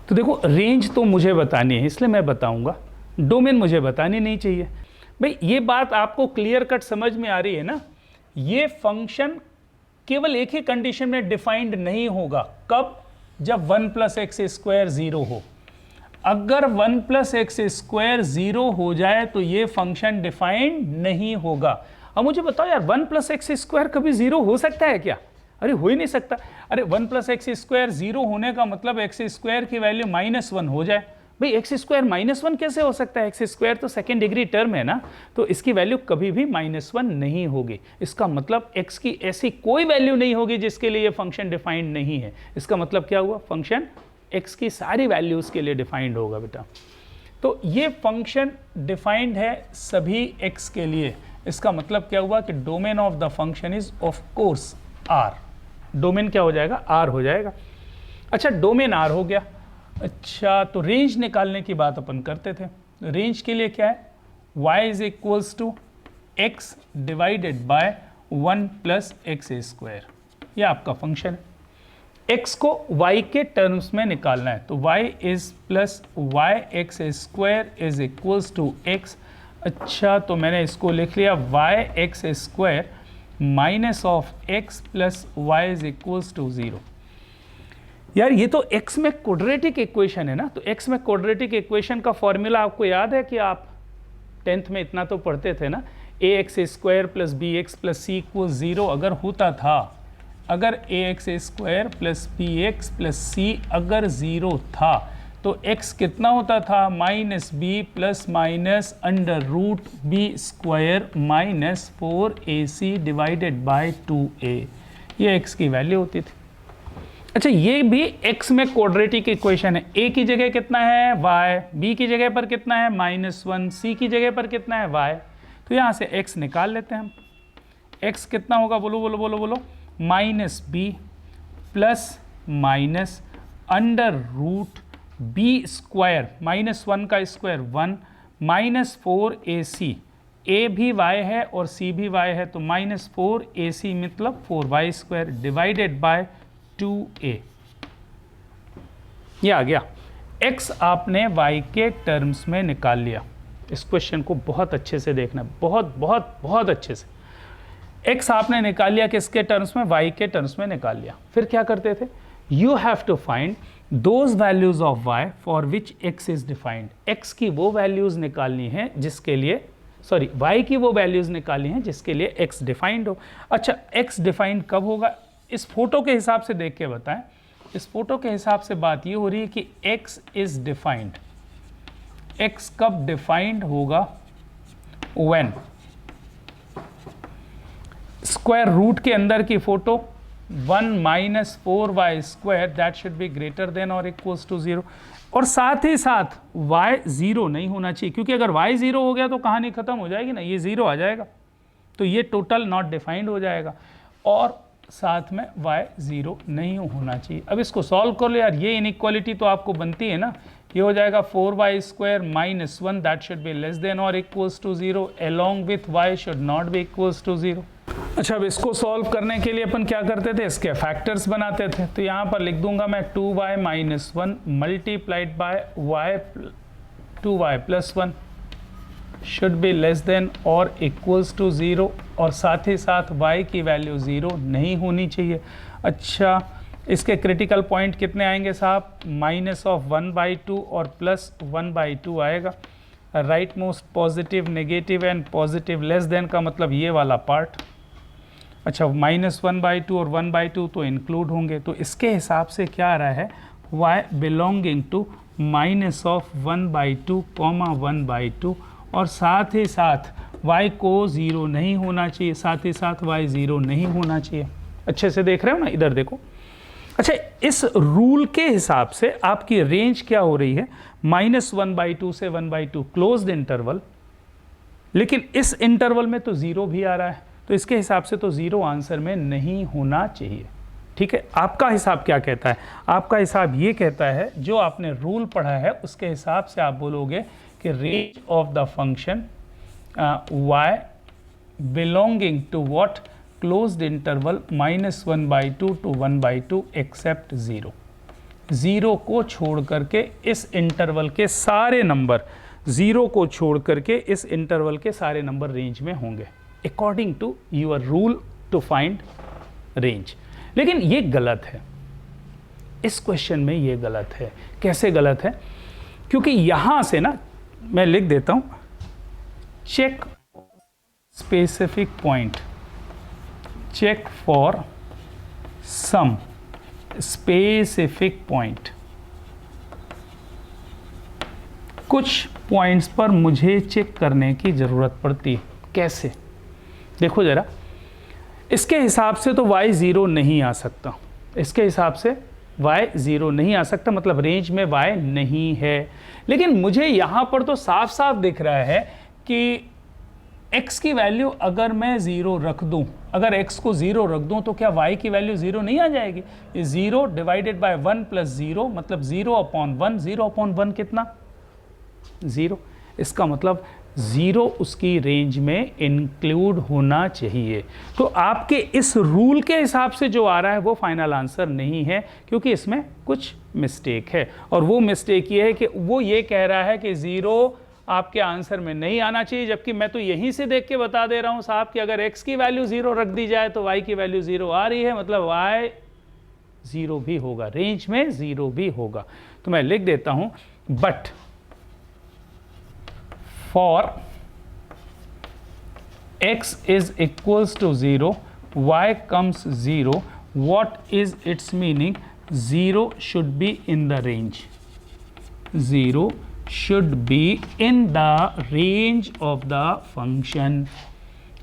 तो देखो रेंज तो मुझे बतानी है इसलिए मैं बताऊंगा, डोमेन मुझे बतानी नहीं चाहिए। भाई ये बात आपको क्लियर कट समझ में आ रही है ना। ये फंक्शन केवल एक ही कंडीशन में डिफाइंड नहीं होगा, कब? जब 1 प्लस एक्स स्क्वायर 0 हो। अगर 1 प्लस एक्स स्क्वायर 0 हो जाए तो ये फंक्शन डिफाइंड नहीं होगा। अब मुझे बताओ यार 1 प्लस एक्स स्क्वायर कभी 0 हो सकता है क्या? अरे हो ही नहीं सकता। अरे 1 प्लस एक्स स्क्वायर 0 होने का मतलब एक्स स्क्वायर की वैल्यू -1 हो जाए। भाई एक्स स्क्वायर -1 कैसे हो सकता है? एक्स स्क्वायर तो सेकेंड डिग्री टर्म है ना, तो इसकी वैल्यू कभी भी -1 नहीं होगी। इसका मतलब एक्स की ऐसी कोई वैल्यू नहीं होगी जिसके लिए ये फंक्शन डिफाइंड नहीं है। इसका मतलब क्या हुआ? फंक्शन एक्स की सारी वैल्यूज़ के लिए डिफाइंड होगा बेटा। तो ये फंक्शन डिफाइंड है सभी एक्स के लिए। इसका मतलब क्या हुआ कि domain of the function is of course R. Domain क्या हो जाएगा? आर हो जाएगा। अच्छा डोमेन आर हो गया। अच्छा तो रेंज निकालने की बात अपन करते थे। रेंज के लिए क्या है? y is equals to x divided by 1 plus x square. यह आपका फंक्शन है। x को y के टर्म्स में निकालना है, तो y is plus y x square is equals to x। अच्छा तो मैंने इसको लिख लिया y x square minus of x plus y is equals to 0। यार ये तो x में क्वाड्रेटिक इक्वेशन है ना, तो x में क्वाड्रेटिक इक्वेशन का फॉर्मूला आपको याद है कि आप 10th में इतना तो पढ़ते थे ना, A X square plus B X plus C equal 0 अगर होता था, अगर A X square plus B X plus C अगर 0 था तो x कितना होता था? Minus B plus minus under root B square minus 4ac divided by 2a। ये x की वैल्यू होती थी। अच्छा ये भी x में क्वाड्रेटिक इक्वेशन है। a की जगह कितना है? y, b की जगह पर कितना है? -1, c की जगह पर कितना है? y। तो यहाँ से x निकाल लेते हैं हम। x कितना होगा? बोलो बोलो बोलो बोलो। Minus B plus minus under root B square -1 का स्क्वायर 1 माइनस 4ac। a भी y है और c भी y है, तो -4ac मतलब 4y square divided by 2a। ये आ गया। x आपने y के टर्म्स में निकाल लिया। इस क्वेश्चन को बहुत अच्छे से देखना, बहुत बहुत बहुत अच्छे से। x आपने निकाल लिया किसके टर्म्स में? y के टर्म्स में निकाल लिया। फिर क्या करते थे? You have to find those values of y for which x is defined. x की वो वैल्यूज निकालनी है जिसके लिए, सॉरी y की वो वैल्यूज निकालनी है जिसके लिए x डिफाइंड हो। अच्छा x डिफाइंड कब होगा? इस फोटो के हिसाब से देख के बताएं। इस फोटो के हिसाब से बात ये हो रही है कि x इज डिफाइंड। x कब डिफाइंड होगा? व्हेन स्क्वायर रूट के अंदर की photo 1 minus 4y square that should be greater than और इक्वल्स टू 0। और साथ ही साथ y 0 नहीं होना चाहिए, क्योंकि अगर y 0 हो गया तो कहानी खत्म हो जाएगी ना, ये 0 आ जाएगा तो ये टोटल नॉट डिफाइंड हो जाएगा। और साथ में y 0 नहीं होना चाहिए। अब इसको सॉल्व कर लो यार। ये इनइक्वालिटी तो आपको बनती है ना, ये हो जाएगा 4y square minus 1 that should be less than और equals to 0 along with y should not be equals to 0। अच्छा अब इसको सॉल्व करने के लिए अपन क्या करते थे? इसके फैक्टर्स बनाते थे। तो यहाँ पर लिख दूंगा मैं 2y minus 1 multiplied by y 2y plus 1 should be less than और इक्वल्स टू 0, और साथ ही साथ y की वैल्यू 0 नहीं होनी चाहिए। अच्छा इसके क्रिटिकल पॉइंट कितने आएंगे साहब? माइनस ऑफ 1/2 और प्लस 1/2 आएगा। Right most positive, negative and positive less than का मतलब ये वाला पार्ट। अच्छा -1/2 और 1/2 तो इंक्लूड होंगे, तो इसके हिसाब से क्या आ रहा है? y belonging to minus of 1/2 comma 1/2, और साथ ही साथ y को 0 नहीं होना चाहिए, साथ ही साथ y 0 नहीं होना चाहिए। अच्छे से देख रहे हो ना? इधर देखो। अच्छा इस रूल के हिसाब से आपकी रेंज क्या हो रही है? -1/2 से 1/2 क्लोज्ड इंटरवल, लेकिन इस इंटरवल में तो 0 भी आ रहा है, तो इसके हिसाब से तो 0 आंसर में नहीं होना चाहिए। ठीक है, आपका हिसाब क्या कहता है? आपका हिसाब ये कहता है, जो आपने रूल पढ़ा है उसके हिसाब से आप बोलोगे कि range of the function y belonging to what closed interval -1/2 to 1/2 except 0। 0 को छोड़ करके इस इंटरवल के सारे नंबर, 0 को छोड़ करके इस इंटरवल के सारे नंबर रेंज में होंगे according to your rule to find range. लेकिन ये गलत है, इस क्वेश्चन में ये गलत है। कैसे गलत है? क्योंकि यहां से ना मैं लिख देता हूं, check specific point, check for some specific point. कुछ पॉइंट्स पर मुझे चेक करने की जरूरत पड़ती है। कैसे? देखो जरा, इसके हिसाब से तो y 0 नहीं आ सकता, इसके हिसाब से y 0 नहीं आ सकता, मतलब रेंज में y नहीं है। लेकिन मुझे यहाँ पर तो साफ साफ दिख रहा है कि x की वैल्यू अगर मैं 0 रख दूँ, अगर x को 0 रख दूँ तो क्या y की वैल्यू 0 नहीं आ जाएगी? ये 0 डिवाइडेड बाय 1 + 0 मतलब 0/1। 0/1 कितना? 0। इसका मतलब 0 उसकी रेंज में इंक्लूड होना चाहिए। तो आपके इस रूल के हिसाब से जो आ रहा है वो फाइनल आंसर नहीं है, क्योंकि इसमें कुछ मिस्टेक है। और वो मिस्टेक ये है कि वो ये कह रहा है कि 0 आपके आंसर में नहीं आना चाहिए, जबकि मैं तो यहीं से देख के बता दे रहा हूँ साहब कि अगर x की वैल्यू 0 रख दी जाए तो y की वैल्यू 0 आ रही है, मतलब y 0 भी होगा, रेंज में 0 भी होगा। तो मैं लिख देता हूँ, but for x is equals to 0, y comes 0, what is its meaning? 0 should be in the range. 0 should be in the range of the function,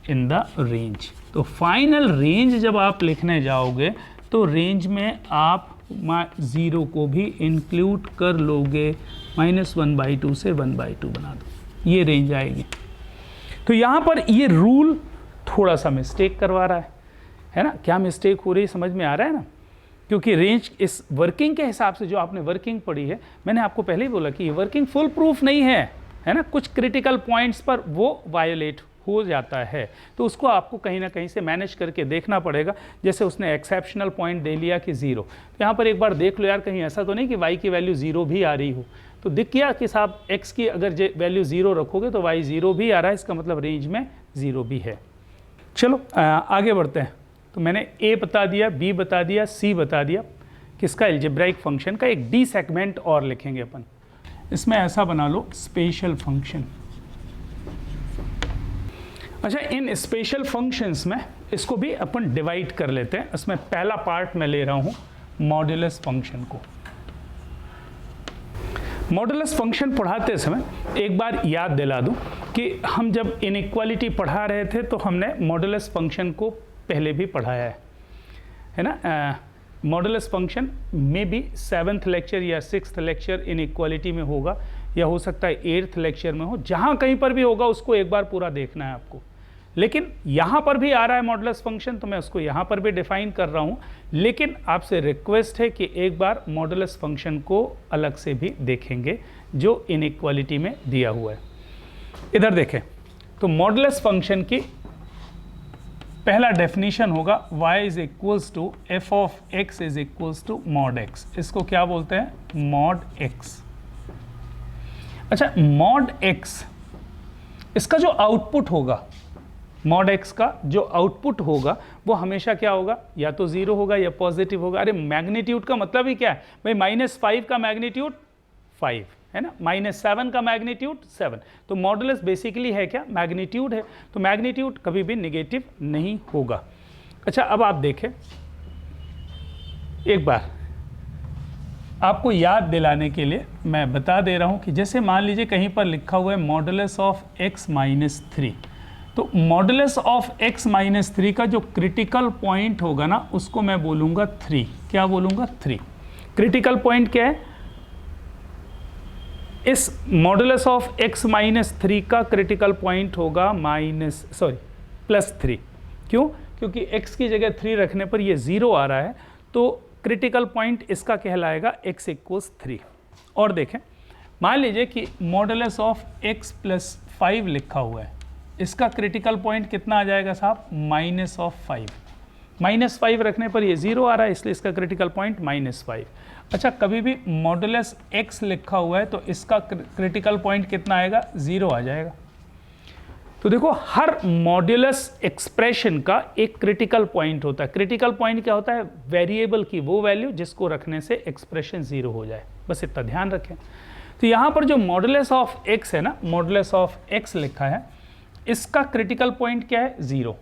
in the range. तो फाइनल रेंज जब आप लिखने जाओगे तो रेंज में आप 0 को भी इंक्लूड कर लोगे, -1/2 से 1/2 बना दो, ये रेंज आएगी। तो यहाँ पर ये रूल थोड़ा सा मिस्टेक करवा रहा है ना? क्या मिस्टेक हो रही है समझ में आ रहा है ना? क्योंकि रेंज इस वर्किंग के हिसाब से, जो आपने वर्किंग पढ़ी है, मैंने आपको पहले ही बोला कि ये वर्किंग फुल प्रूफ नहीं है ना? कुछ क्रिटिकल पॉइंट्स पर वो वायोलेट हो जाता है, तो उसको आपको कहीं ना कहीं से मैनेज करके देखना पड़ेगा। जैसे उसने एक्सेप्शनल पॉइंट दे लिया कि 0, तो यहाँ पर एक बार देख लो यार, कहीं ऐसा तो नहीं कि y की वैल्यू 0 भी आ रही हो। तो दिख गया कि साहब x की अगर वैल्यू 0 रखोगे तो y 0 भी आ रहा है, इसका मतलब रेंज में 0 भी है। चलो आगे बढ़ते हैं। तो मैंने a बता दिया, b बता दिया, c बता दिया, किसका? अलजेब्राइक फंक्शन का। एक d सेगमेंट और लिखेंगे अपन, इसमें ऐसा बना लो, स्पेशल फंक्शन। अच्छा, इन स्पेशल फंक्शंस में इसको भी अपन डिवाइड कर लेते हैं। इसमें पहला पार्ट मैं ले रहा हूँ मॉड्यूलस फंक्शन को। मॉड्यूलस फंक्शन पढ़ाते समय एक बार याद दिला दूं कि हम जब इनइक्वालिटी पढ़ा रहे थे तो हमने मॉड्यूलस फंक्शन को पहले भी पढ़ाया है ना? मॉड्यूलस फंक्शन में भी 7th लेक्चर या 6th लेक्चर इनइक्वालिटी में होगा, या हो सकता है 8th लेक्चर में हो, जहाँ कहीं पर भी होगा उसको एक बार पूरा देखना है आपको। लेकिन यहाँ पर भी आ रहा है मॉडुलस फंक्शन, तो मैं उसको यहाँ पर भी डिफाइन कर रहा हूँ। लेकिन आपसे रिक्वेस्ट है कि एक बार मॉडुलस फंक्शन को अलग से भी देखेंगे जो इनइक्वालिटी में दिया हुआ है। इधर देखें तो मॉडुलस फंक्शन की पहला डेफिनेशन होगा y is equals to f of x is equals to mod x। इसको क्या बोलते हैं? Mod x। अच्छा, मॉड x इसका जो आउटपुट होगा, मॉड x का जो आउटपुट होगा वो हमेशा क्या होगा? या तो 0 होगा या पॉजिटिव होगा। अरे मैग्नीट्यूड का मतलब ही क्या है भाई? -5 का मैग्नीट्यूड 5 है ना, -7 का मैग्नीट्यूड 7। तो मॉडुलस बेसिकली है क्या? मैग्नीट्यूड है। तो मैग्नीट्यूड कभी भी निगेटिव नहीं होगा। अच्छा, अब आप देखें एक बार आपको याद दिलाने के लिए मैं बता दे रहा हूं कि जैसे मान लीजिए कहीं पर लिखा हुआ है मॉडुलस ऑफ x - 3, तो मॉडुलस ऑफ x - 3 का जो क्रिटिकल पॉइंट होगा ना उसको मैं बोलूँगा 3। क्या बोलूँगा? 3। क्रिटिकल पॉइंट क्या है? इस मॉडुलस ऑफ x - 3 का क्रिटिकल पॉइंट होगा +3। क्यों? क्योंकि x की जगह 3 रखने पर ये 0 आ रहा है, तो क्रिटिकल पॉइंट इसका कहलाएगा x = 3। और देखें मान लीजिए कि मॉडुलस ऑफ x प्लस 5 लिखा हुआ है, इसका क्रिटिकल पॉइंट कितना आ जाएगा साहब, -5। -5 रखने पर ये 0 आ रहा है, इसलिए इसका क्रिटिकल पॉइंट -5। अच्छा, कभी भी मॉडुलस x लिखा हुआ है तो इसका क्रिटिकल पॉइंट कितना आएगा, 0 आ जाएगा। तो देखो, हर मॉड्यूलस एक्सप्रेशन का एक क्रिटिकल पॉइंट होता है। क्रिटिकल पॉइंट क्या होता है, वेरिएबल की वो वैल्यू जिसको रखने से एक्सप्रेशन 0 हो जाए, बस इतना ध्यान रखें। तो यहाँ पर जो मॉडुलस ऑफ x है ना, मॉडुलस ऑफ x लिखा है, इसका क्रिटिकल पॉइंट क्या है, 0।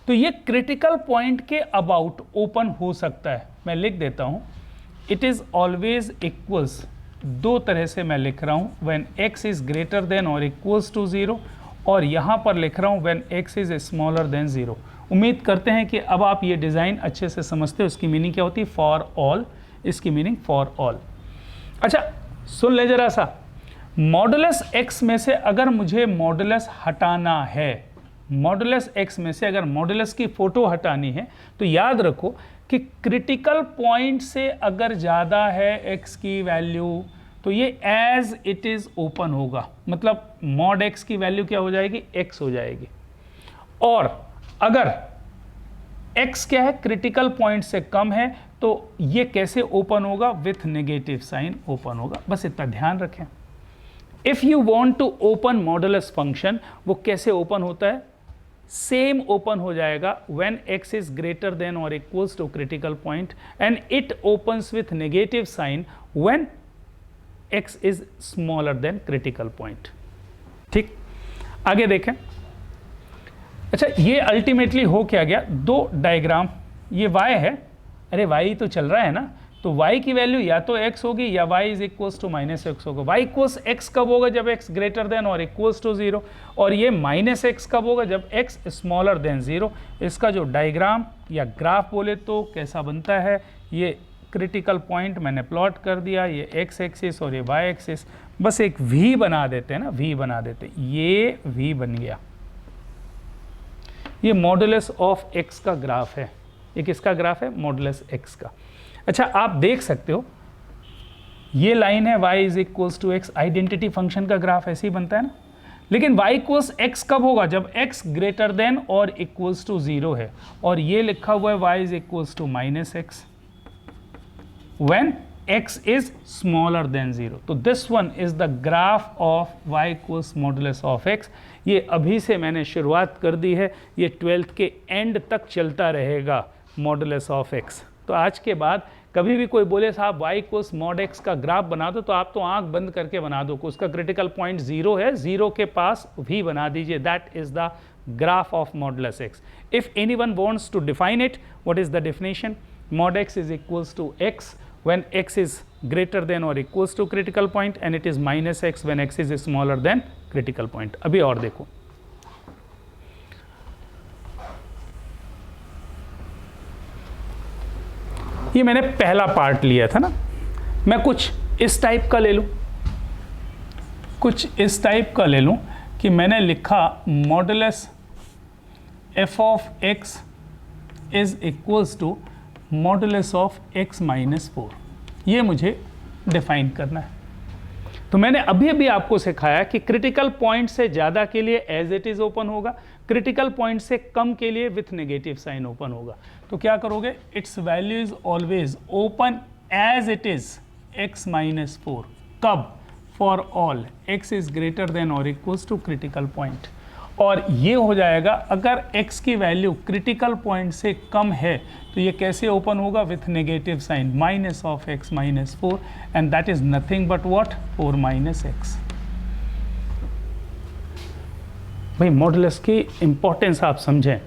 तो ये क्रिटिकल पॉइंट के अबाउट ओपन हो सकता है। मैं लिख देता हूँ, इट इज़ ऑलवेज इक्वल्स, दो तरह से मैं लिख रहा हूँ, when x is greater than और इक्वल्स टू 0, और यहाँ पर लिख रहा हूँ when x is smaller then 0। उम्मीद करते हैं कि अब आप ये डिज़ाइन अच्छे से समझते हो। इसकी मीनिंग क्या होती है, फॉर ऑल, इसकी मीनिंग फॉर ऑल। अच्छा सुन ले जरा सा, मॉडुलस x में से अगर मुझे मॉडुलस हटाना है, मॉडुलस x में से अगर मॉडुलस की फ़ोटो हटानी है, तो याद रखो कि क्रिटिकल पॉइंट से अगर ज़्यादा है x की वैल्यू तो ये एज इट इज़ ओपन होगा, मतलब मॉड x की वैल्यू क्या हो जाएगी, x हो जाएगी। और अगर x क्या है, क्रिटिकल पॉइंट से कम है, तो ये कैसे ओपन होगा, विथ नेगेटिव साइन ओपन होगा, बस इतना ध्यान रखें। If you want to open modulus function, वो कैसे ओपन होता है, सेम ओपन हो जाएगा when x is greater than और equals to critical point, and it opens with negative sign when x is smaller than critical point. ठीक, आगे देखें। अच्छा, ये अल्टीमेटली हो क्या गया, दो डायग्राम, ये y है, अरे y तो चल रहा है ना, तो y की वैल्यू या तो x होगी या y is equals to -x होगा। y इक्वल्स x कब होगा, जब x ग्रेटर देन और इक्वल्स टू 0, और ये -x कब होगा, जब x स्मॉलर देन 0। इसका जो डायग्राम या ग्राफ बोले तो कैसा बनता है, ये क्रिटिकल पॉइंट मैंने प्लॉट कर दिया, ये x एक्सिस और ये y एक्सिस, बस एक v बना देते हैं ना, v बना देते हैं, ये v बन गया। ये मॉडुलस ऑफ x का ग्राफ है, ये किसका ग्राफ है, मॉडुलस x का। अच्छा, आप देख सकते हो ये लाइन है y is equals to x, identity function का ग्राफ ऐसे ही बनता है ना। लेकिन y इक्वल्स x कब होगा, जब x ग्रेटर देन और इक्वल्स टू 0 है, और ये लिखा हुआ है y is equals to -x when x is smaller than 0। तो this one is the graph of y equals modulus of x। ये अभी से मैंने शुरुआत कर दी है, ये 12th के एंड तक चलता रहेगा मॉडुलस ऑफ x। तो आज के बाद कभी भी कोई बोले साहब y इक्वल्स मॉड x का ग्राफ बना दो, तो आप तो आंख बंद करके बना दो, उसका क्रिटिकल पॉइंट 0 है, 0 के पास v बना दीजिए, that is the graph of modulus x। If anyone wants to define it, what is the definition, mod x is equals to x when x is greater than or equals to critical point, and it is -x when x is smaller than critical point। अभी और देखो, ये मैंने पहला पार्ट लिया था ना, मैं कुछ इस टाइप का ले लूं, कुछ इस टाइप का ले लूं कि मैंने लिखा modulus f of x is equals to modulus of x minus 4, ये मुझे डिफाइन करना है। तो मैंने अभी अभी आपको सिखाया कि क्रिटिकल पॉइंट से ज़्यादा के लिए एज इट इज़ ओपन होगा, क्रिटिकल पॉइंट से कम के लिए विथ नेगेटिव साइन ओपन होगा। तो क्या करोगे, its value is always open as it is x minus 4, कब, for all x is greater than और इक्वल्स टू क्रिटिकल पॉइंट। और ये हो जाएगा अगर x की वैल्यू क्रिटिकल पॉइंट से कम है, तो ये कैसे ओपन होगा, with negative sign, minus of x minus 4, and that is nothing but what, 4 minus x। भाई मॉडुलस की इंपॉर्टेंस आप समझें,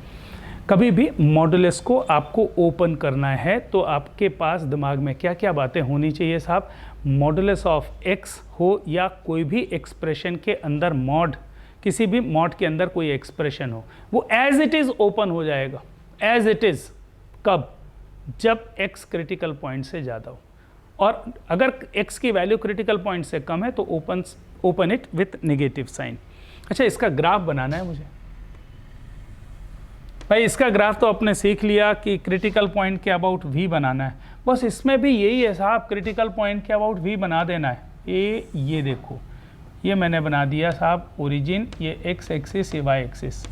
कभी भी मॉडुलस को आपको ओपन करना है तो आपके पास दिमाग में क्या क्या बातें होनी चाहिए साहब, मॉडुलस ऑफ x हो या कोई भी एक्सप्रेशन के अंदर मॉड, किसी भी मॉड के अंदर कोई एक्सप्रेशन हो, वो एज इट इज़ ओपन हो जाएगा, एज इट इज़, कब, जब x क्रिटिकल पॉइंट से ज़्यादा हो, और अगर x की वैल्यू क्रिटिकल पॉइंट से कम है तो open it with negative sign. अच्छा, इसका ग्राफ बनाना है मुझे, भाई इसका ग्राफ तो आपने सीख लिया कि क्रिटिकल पॉइंट के अबाउट v बनाना है, बस इसमें भी यही है साहब, क्रिटिकल पॉइंट के अबाउट v बना देना है, ये देखो, ये मैंने बना दिया साहब ओरिजिन, ये एक्स एक्सिस, ये वाई एक्सिस।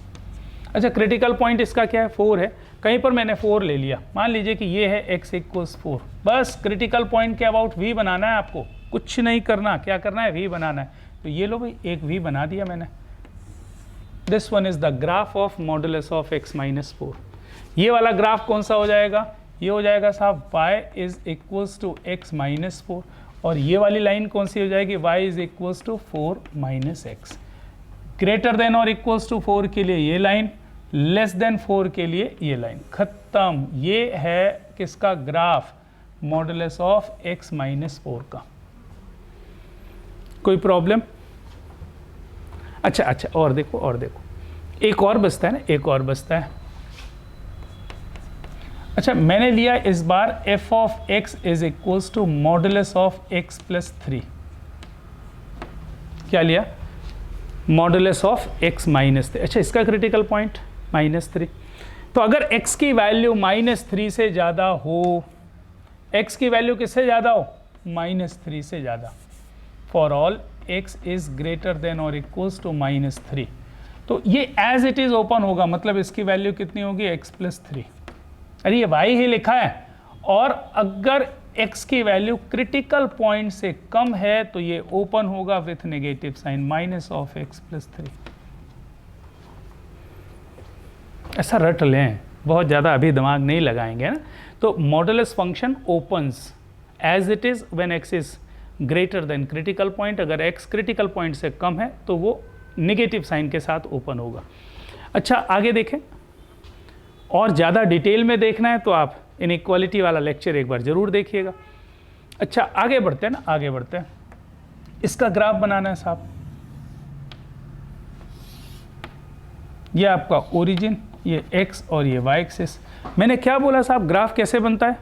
अच्छा, क्रिटिकल पॉइंट इसका क्या है, 4 है। कहीं पर मैंने 4 ले लिया, मान लीजिए कि ये है x इक्वल्स 4। बस क्रिटिकल पॉइंट के अबाउट v बनाना है आपको, कुछ नहीं करना। क्या करना है, v बनाना है। तो ये लो भाई, एक v बना दिया मैंने। This one is the graph of modulus of x minus 4। ये वाला ग्राफ कौन सा हो जाएगा, ये हो जाएगा साहब y is equals to x minus 4। और ये वाली लाइन कौन सी हो जाएगी, y is equals to 4 minus x. Greater than और इक्वल्स टू 4 के लिए ये लाइन, लेस देन 4 के लिए ये लाइन। खत्म। ये है किसका graph, modulus of x minus 4 का। कोई प्रॉब्लम? अच्छा, और देखो, एक और बचता है ना, एक और बचता है। अच्छा, मैंने लिया इस बार f of x is equals to modulus of x plus 3। क्या लिया, मॉडुलस ऑफ x माइनस 3। अच्छा, इसका क्रिटिकल पॉइंट -3। तो अगर x की वैल्यू -3 से ज़्यादा हो, x की वैल्यू किससे ज़्यादा हो, -3 से ज़्यादा, for all x is greater than और इक्वल्स टू -3, तो ये एज इट इज़ ओपन होगा। मतलब इसकी वैल्यू कितनी होगी, x प्लस 3। अरे ये y ही लिखा है। और अगर x की वैल्यू क्रिटिकल पॉइंट से कम है तो ये ओपन होगा with negative sign, minus of x plus 3। ऐसा रट लें, बहुत ज़्यादा अभी दिमाग नहीं लगाएंगे ना। तो modulus function opens as it is when x is greater than critical point. अगर x क्रिटिकल पॉइंट से कम है तो वो नेगेटिव साइन के साथ ओपन होगा। अच्छा, आगे देखें। और ज़्यादा डिटेल में देखना है तो आप इनइक्वालिटी वाला लेक्चर एक बार ज़रूर देखिएगा। अच्छा, आगे बढ़ते हैं ना, आगे बढ़ते हैं। इसका ग्राफ बनाना है साहब। ये आपका ओरिजिन, ये x और ये y एक्सिस। मैंने क्या बोला साहब, ग्राफ कैसे बनता है,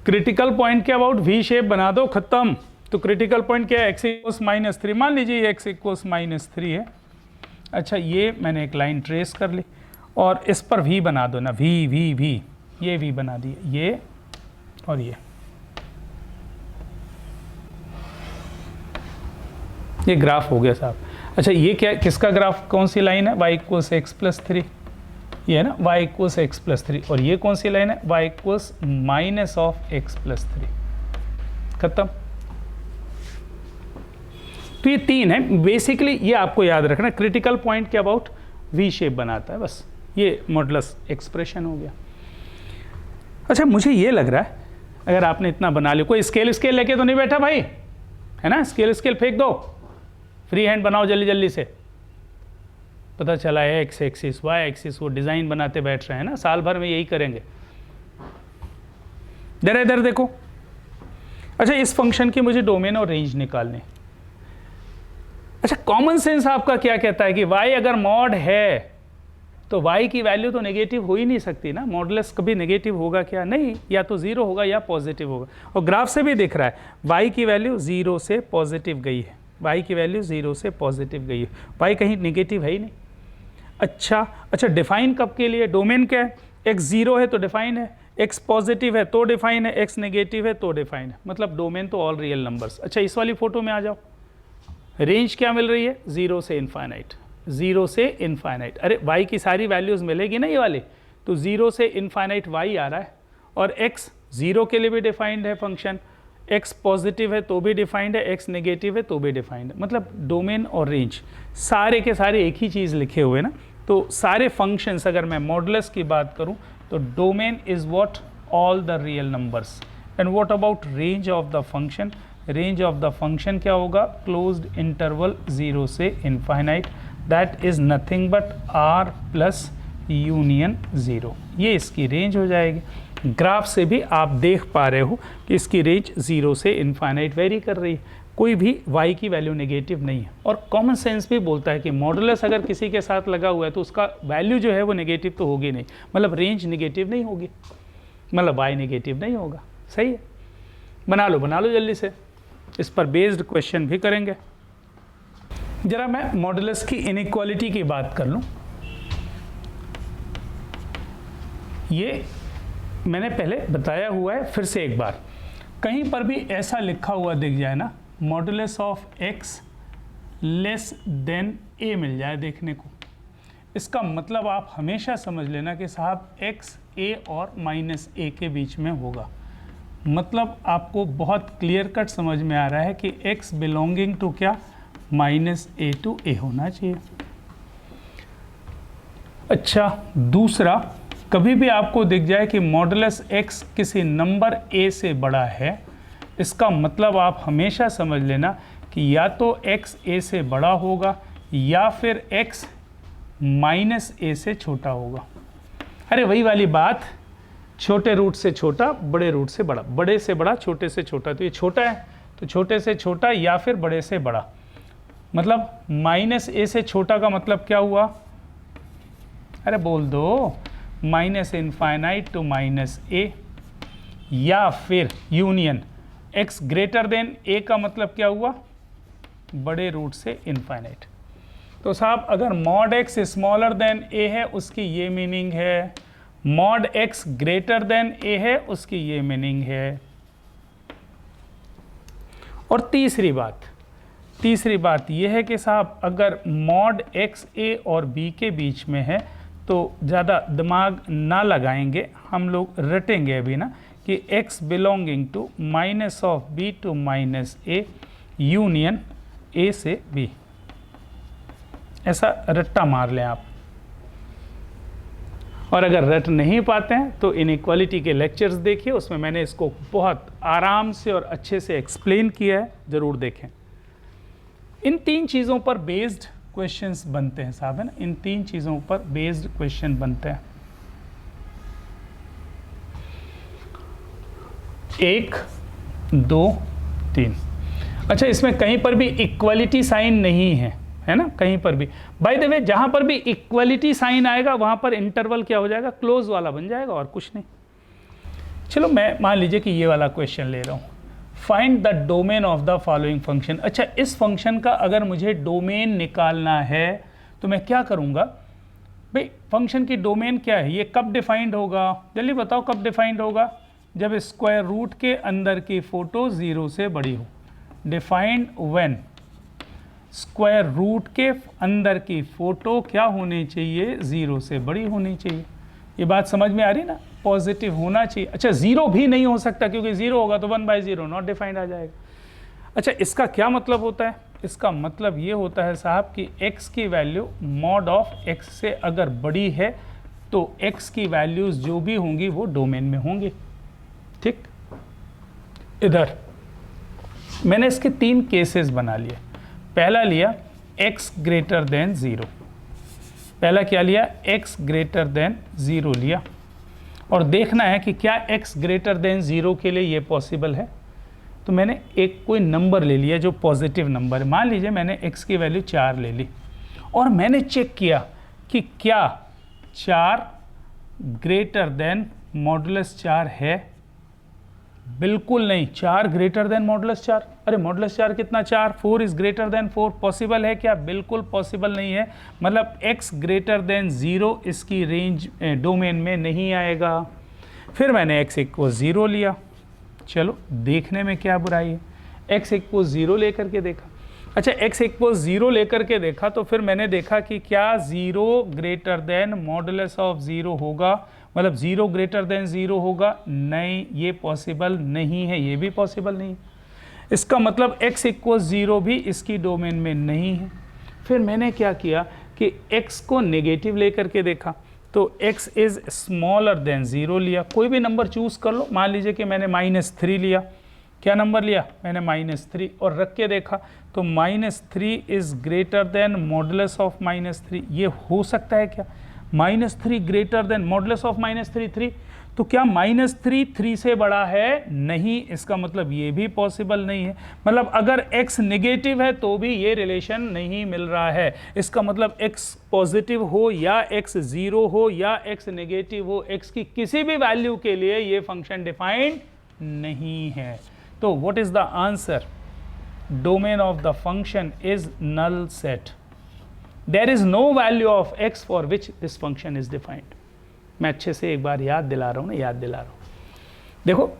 क्रिटिकल पॉइंट के अबाउट v शेप बना दो, खत्म। तो क्रिटिकल पॉइंट क्या है, x इक्वल्स -3। मान लीजिए ये x इक्वल्स -3 है। अच्छा, ये मैंने एक लाइन ट्रेस कर ली और इस पर v बना दो ना, v, ये v बना दिए, ये और ये ग्राफ हो गया साहब। अच्छा, ये क्या, किसका ग्राफ, कौन सी लाइन है, y इक्वल्स x प्लस 3, ये है ना, y इक्वल्स x प्लस 3। और ये कौन सी लाइन है, y equals minus of x plus 3। खत्म। तो ये 3 है बेसिकली, ये आपको याद रखना। क्रिटिकल पॉइंट के अबाउट v शेप बनाता है, बस ये मॉडुलस एक्सप्रेशन हो गया। अच्छा, मुझे ये लग रहा है अगर आपने इतना बना लिया, कोई स्केल लेके तो नहीं बैठा भाई, है ना, स्केल फेंक दो, फ्री हैंड बनाओ जल्दी जल्दी से। पता चला है एक्स एक्सिस, वाई एक्सिस, वो डिज़ाइन बनाते बैठ रहे हैं ना, साल भर में यही करेंगे। जरा इधर देखो। अच्छा, इस फंक्शन की मुझे डोमेन और रेंज निकालने। अच्छा, कॉमन सेंस आपका क्या कहता है कि y अगर मॉड है तो y की वैल्यू तो नेगेटिव हो ही नहीं सकती ना, मॉडुलस कभी नेगेटिव होगा क्या, नहीं, या तो 0 होगा या पॉजिटिव होगा। और ग्राफ से भी दिख रहा है y की वैल्यू 0 से पॉजिटिव गई है, y की वैल्यू 0 से पॉजिटिव गई है, y कहीं नेगेटिव है ही नहीं। अच्छा, डिफाइन कब के लिए, डोमेन क्या है, x 0 है तो डिफाइन है, x पॉजिटिव है तो डिफाइन है, x नेगेटिव है तो डिफाइन है, मतलब डोमेन तो ऑल रियल नंबर्स। अच्छा, इस वाली फोटो में आ जाओ। रेंज क्या मिल रही है, 0 से इनफाइनाइट, 0 से इनफाइनाइट। अरे y की सारी वैल्यूज़ मिलेगी ना ये वाली, तो 0 से इनफाइनाइट y आ रहा है। और x 0 के लिए भी डिफाइंड है फंक्शन, x पॉजिटिव है तो भी डिफाइंड है, x नेगेटिव है तो भी डिफाइंड है। मतलब डोमेन और रेंज सारे के सारे एक ही चीज़ लिखे हुए ना। तो सारे फंक्शंस, अगर मैं मॉडुलस की बात करूं तो domain is what, all the real numbers. And what about range of the function, range of the function क्या होगा, क्लोज्ड इंटरवल 0 से infinite, that is nothing but r plus union 0। ये इसकी रेंज हो जाएगी। ग्राफ से भी आप देख पा रहे हो कि इसकी रेंज 0 से इनफाइनाइट वेरी कर रही है, कोई भी y की वैल्यू नेगेटिव नहीं है। और कॉमन सेंस भी बोलता है कि मॉडुलस अगर किसी के साथ लगा हुआ है तो उसका वैल्यू जो है वो नेगेटिव तो होगी नहीं, मतलब रेंज नेगेटिव नहीं होगी, मतलब y नेगेटिव नहीं होगा। सही है, बना लो जल्दी से, इस पर बेस्ड क्वेश्चन भी करेंगे। जरा मैं मॉडुलस की इनइक्वालिटी की बात कर लूं। ये मैंने पहले बताया हुआ है, फिर से एक बार। कहीं पर भी ऐसा लिखा हुआ दिख जाए ना, modulus of x less than a मिल जाए देखने को, इसका मतलब आप हमेशा समझ लेना कि साहब x a और माइनस a के बीच में होगा। मतलब आपको बहुत क्लियर कट समझ में आ रहा है कि x बिलोंगिंग टू क्या, माइनस a टू a होना चाहिए। अच्छा, दूसरा, कभी भी आपको दिख जाए कि मॉडुलस x किसी नंबर a से बड़ा है, इसका मतलब आप हमेशा समझ लेना कि या तो x a से बड़ा होगा या फिर x माइनस a से छोटा होगा। अरे वही वाली बात, छोटे रूट से छोटा, बड़े रूट से बड़ा, बड़े से बड़ा, छोटे से छोटा, तो ये छोटा है तो छोटे से छोटा या फिर बड़े से बड़ा। मतलब माइनस a से छोटा का मतलब क्या हुआ, अरे बोल दो, minus infinite to minus a, या फिर union x greater than a का मतलब क्या हुआ, बड़े रूट से इनफाइनाइट। तो साहब अगर mod x smaller than a है उसकी ये मीनिंग है, mod x greater than a है उसकी ये मीनिंग है। और तीसरी बात यह है कि साहब अगर मॉड x a और b के बीच में है तो ज़्यादा दिमाग ना लगाएंगे, हम लोग रटेंगे अभी ना कि x belonging to minus of b to minus a union a से b, ऐसा रट्टा मार लें आप। और अगर रट नहीं पाते हैं तो इनइक्वालिटी के लेक्चर्स देखिए, उसमें मैंने इसको बहुत आराम से और अच्छे से एक्सप्लेन किया है, ज़रूर देखें। इन तीन चीज़ों पर बेस्ड क्वेश्चंस बनते हैं साहब, है ना, इन तीन चीज़ों पर बेस्ड क्वेश्चन बनते हैं। 1 2 3। अच्छा, इसमें कहीं पर भी इक्वलिटी साइन नहीं है ना, कहीं पर भी। बाय द वे, जहां पर भी इक्वलिटी साइन आएगा वहां पर इंटरवल क्या हो जाएगा, क्लोज वाला बन जाएगा, और कुछ नहीं। चलो मैं मान लीजिए कि ये वाला क्वेश्चन ले रहा हूं, find the domain of the following function. अच्छा, इस फंक्शन का अगर मुझे डोमेन निकालना है तो मैं क्या करूंगा भाई, फंक्शन की डोमेन क्या है, ये कब डिफाइंड होगा, जल्दी बताओ कब डिफाइंड होगा, जब स्क्वायर रूट के अंदर की फोटो 0 से बड़ी हो। डिफाइंड व्हेन स्क्वायर रूट के अंदर की फोटो क्या होनी चाहिए, 0 से बड़ी होनी चाहिए। ये बात समझ में आ रही ना, पॉजिटिव होना चाहिए। अच्छा, 0 भी नहीं हो सकता क्योंकि 0 होगा तो 1/0 नॉट डिफाइंड आ जाएगा। अच्छा, इसका क्या मतलब होता है, इसका मतलब ये होता है साहब कि x की वैल्यू मॉड ऑफ x से अगर बड़ी है तो x की वैल्यूज जो भी होंगी वो डोमेन में होंगी। ठीक, इधर मैंने इसके 3 केसेस बना लिए। पहला लिया x ग्रेटर देन 0, पहला क्या लिया, x ग्रेटर देन 0 लिया, और देखना है कि क्या x ग्रेटर देन 0 के लिए ये पॉसिबल है। तो मैंने एक कोई नंबर ले लिया जो पॉजिटिव नंबर है, मान लीजिए मैंने x की वैल्यू 4 ले ली, और मैंने चेक किया कि क्या 4 ग्रेटर देन मॉडुलस 4 है। बिल्कुल नहीं, 4 ग्रेटर देन मॉडुलस 4। अरे मॉडुलस 4 कितना, 4, 4 इज ग्रेटर देन 4, पॉसिबल है क्या, बिल्कुल पॉसिबल नहीं है। मतलब x ग्रेटर देन 0 इसकी रेंज डोमेन में नहीं आएगा। फिर मैंने x इक्वल 0 लिया, चलो देखने में क्या बुराई है, x इक्वल 0 लेकर के देखा। अच्छा, x इक्वल 0 लेकर के देखा तो फिर मैंने देखा कि क्या 0 ग्रेटर देन मॉडुलस ऑफ 0 होगा, मतलब 0 ग्रेटर देन 0 होगा, नहीं, ये पॉसिबल नहीं है, ये भी पॉसिबल नहीं। इसका मतलब x इक्वल 0 भी इसकी डोमेन में नहीं है। फिर मैंने क्या किया कि x को नेगेटिव लेकर के देखा, तो x इज़ स्मॉलर देन 0 लिया, कोई भी नंबर चूज़ कर लो, मान लीजिए कि मैंने -3 लिया। क्या नंबर लिया मैंने, -3, और रख के देखा तो -3 is greater than modulus of -3। ये हो सकता है क्या, -3 ग्रेटर देन मॉडुलस ऑफ -3 3, तो क्या -3 3 से बड़ा है, नहीं, इसका मतलब ये भी पॉसिबल नहीं है। मतलब अगर x नेगेटिव है तो भी ये रिलेशन नहीं मिल रहा है। इसका मतलब x पॉजिटिव हो या x 0 हो या x नेगेटिव हो, x की किसी भी वैल्यू के लिए ये फंक्शन डिफाइंड नहीं है। तो what is the answer, domain of the function is null set. There is no value of x for which this function is defined. मैं अच्छे से एक बार याद दिला रहा हूँ ना, याद दिला रहा हूँ। देखो,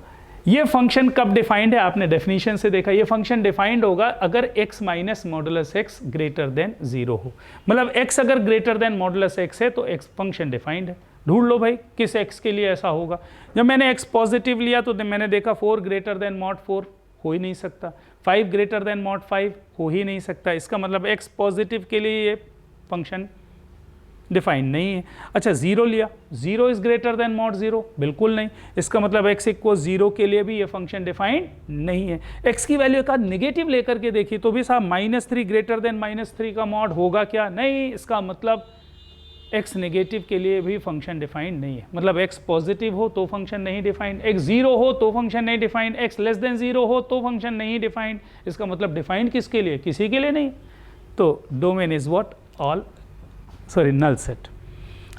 ये फंक्शन कब डिफाइंड है, आपने डेफिनेशन से देखा, ये फंक्शन डिफाइंड होगा अगर x minus modulus x greater than 0 हो। मतलब x अगर ग्रेटर देन मॉडुलस x है तो x फंक्शन डिफाइंड है। ढूंढ लो भाई किस x के लिए ऐसा होगा। जब मैंने x पॉजिटिव लिया तो मैंने देखा 4 ग्रेटर देन मॉड 4 हो ही नहीं सकता, 5 ग्रेटर देन मॉड 5 हो ही नहीं सकता। इसका मतलब x पॉजिटिव के लिए ये फंक्शन डिफाइंड नहीं है। अच्छा 0 लिया, 0 इज ग्रेटर देन मॉड 0, बिल्कुल नहीं। इसका मतलब x इक्वल 0 के लिए भी ये फंक्शन डिफाइंड नहीं है। x की वैल्यू का नेगेटिव लेकर के देखिए तो भी साहब -3 ग्रेटर देन -3 का मॉड होगा क्या, नहीं। इसका मतलब x नेगेटिव के लिए भी फंक्शन डिफाइंड नहीं है। मतलब x पॉजिटिव हो तो फंक्शन नहीं डिफाइंड, x 0 हो तो फंक्शन नहीं डिफाइंड, x लेस देन 0 हो तो फंक्शन नहीं डिफाइंड। इसका मतलब डिफाइंड किसके लिए, किसी के लिए नहीं। तो domain is what, all null set.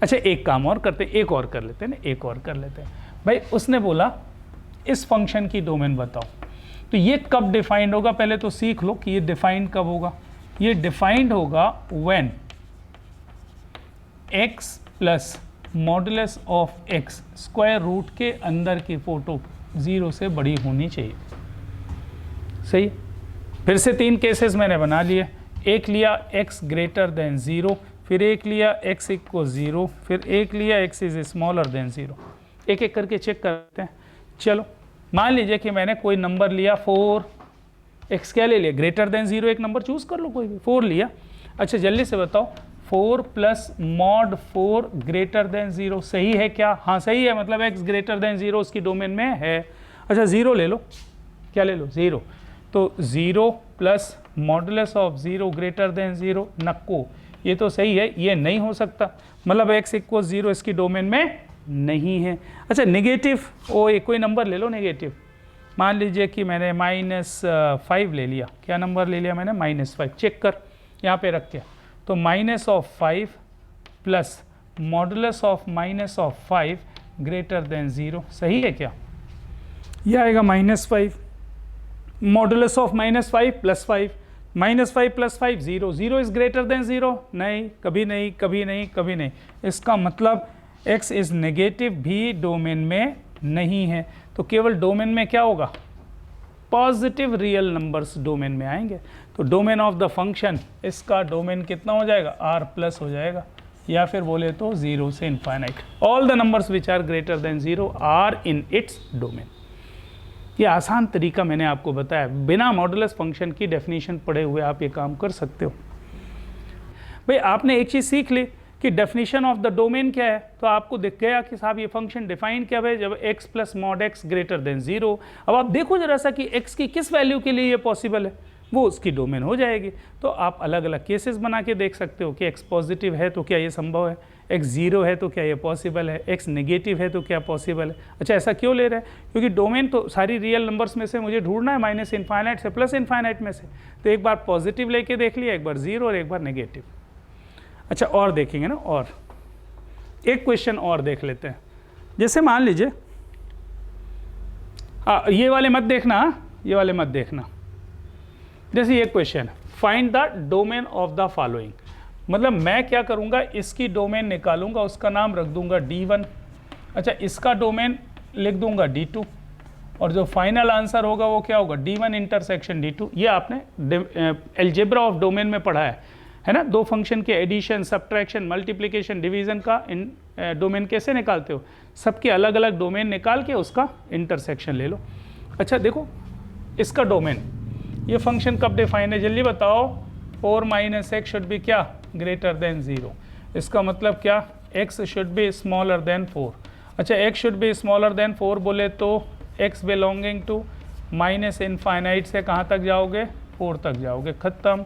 अच्छा एक काम और करते, एक और कर लेते हैं ना, एक और कर लेते हैं भाई। उसने बोला इस फंक्शन की डोमेन बताओ, तो ये कब डिफाइंड होगा, पहले तो सीख लो कि ये डिफाइंड कब होगा। ये डिफाइंड होगा when x plus modulus of x square root के अंदर की फोटो 0 से बड़ी होनी चाहिए। सही। फिर से 3 केसेस मैंने बना लिए, एक लिया x ग्रेटर देन 0, फिर एक लिया x इक्वल 0, फिर एक लिया x इज स्मॉलर देन 0। एक एक करके चेक करते हैं। चलो मान लीजिए कि मैंने कोई नंबर लिया 4, x क्या ले लिया, ग्रेटर देन 0 एक नंबर चूज कर लो कोई भी, 4 लिया। अच्छा जल्दी से बताओ 4 प्लस मॉड 4 ग्रेटर देन 0 सही है क्या, हाँ सही है, मतलब x ग्रेटर देन 0 उसकी डोमेन में है। अच्छा 0 ले लो, क्या ले लो 0, तो 0 plus modulus of 0 greater than 0 नक्को, ये तो सही है, ये नहीं हो सकता, मतलब x इक्वल 0 इसकी डोमेन में नहीं है। अच्छा नेगेटिव, ओ एक कोई नंबर ले लो नेगेटिव, मान लीजिए कि मैंने -5 ले लिया, क्या नंबर ले लिया मैंने, -5, चेक कर यहाँ पे रख के, तो -5 plus modulus of -5 greater than 0 सही है क्या, यह आएगा -5 modulus of -5 plus 5, -5 plus 5 0, 0 is greater than 0, नहीं कभी नहीं कभी नहीं कभी नहीं। इसका मतलब x इज नेगेटिव भी डोमेन में नहीं है, तो केवल डोमेन में क्या होगा, पॉजिटिव रियल नंबर्स डोमेन में आएंगे। तो डोमेन ऑफ द फंक्शन, इसका डोमेन कितना हो जाएगा, r प्लस हो जाएगा, या फिर बोले तो 0 से infinite, all the numbers which are greater than 0 are in its domain. ये आसान तरीका मैंने आपको बताया, बिना मॉडुलस फंक्शन की डेफिनेशन पढ़े हुए आप ये काम कर सकते हो। भाई आपने एक चीज़ सीख ली कि डेफिनेशन ऑफ द डोमेन क्या है, तो आपको दिख गया कि साहब ये फंक्शन डिफाइन क्या है, जब x plus mod x greater than 0। अब आप देखो जरा सा कि x की किस वैल्यू के लिए ये पॉसिबल है, वो उसकी डोमेन हो जाएगी। तो आप अलग अलग केसेस बना के देख सकते हो कि x पॉजिटिव है तो क्या ये संभव है, x 0 है तो क्या ये पॉसिबल है, x नेगेटिव है तो क्या पॉसिबल है। अच्छा ऐसा क्यों ले रहे हैं, क्योंकि डोमेन तो सारी रियल नंबर्स में से मुझे ढूंढना है, माइनस इनफाइनाइट से प्लस इनफाइनाइट में से, तो एक बार पॉजिटिव लेके देख लिया, एक बार 0 और एक बार नेगेटिव। अच्छा और देखेंगे ना, और एक क्वेश्चन और देख लेते हैं। जैसे मान लीजिए ये वाले मत देखना, ये वाले मत देखना। जैसे ये question, find the domain of the following, मतलब मैं क्या करूंगा, इसकी डोमेन निकालूंगा, उसका नाम रख दूंगा D1। अच्छा इसका डोमेन लिख दूंगा D2, और जो फाइनल आंसर होगा वो क्या होगा, D1 इंटरसेक्शन D2। ये आपने अलजेब्रा ऑफ डोमेन में पढ़ा है ना, दो फंक्शन के एडिशन, सब्ट्रैक्शन, मल्टीप्लिकेशन, डिवीजन का डोमेन कैसे निकालते हो, सबके अलग अलग डोमेन निकाल के उसका इंटरसेक्शन ले लो। अच्छा देखो इसका डोमेन, ये फंक्शन कब डिफाइन है, जल्दी बताओ, 4 - x शुड बी क्या, ग्रेटर देन 0। इसका मतलब क्या, x should be smaller than 4। अच्छा x should be smaller than 4 बोले तो x belonging to minus infinite से कहाँ तक जाओगे, 4 तक जाओगे, ख़त्म।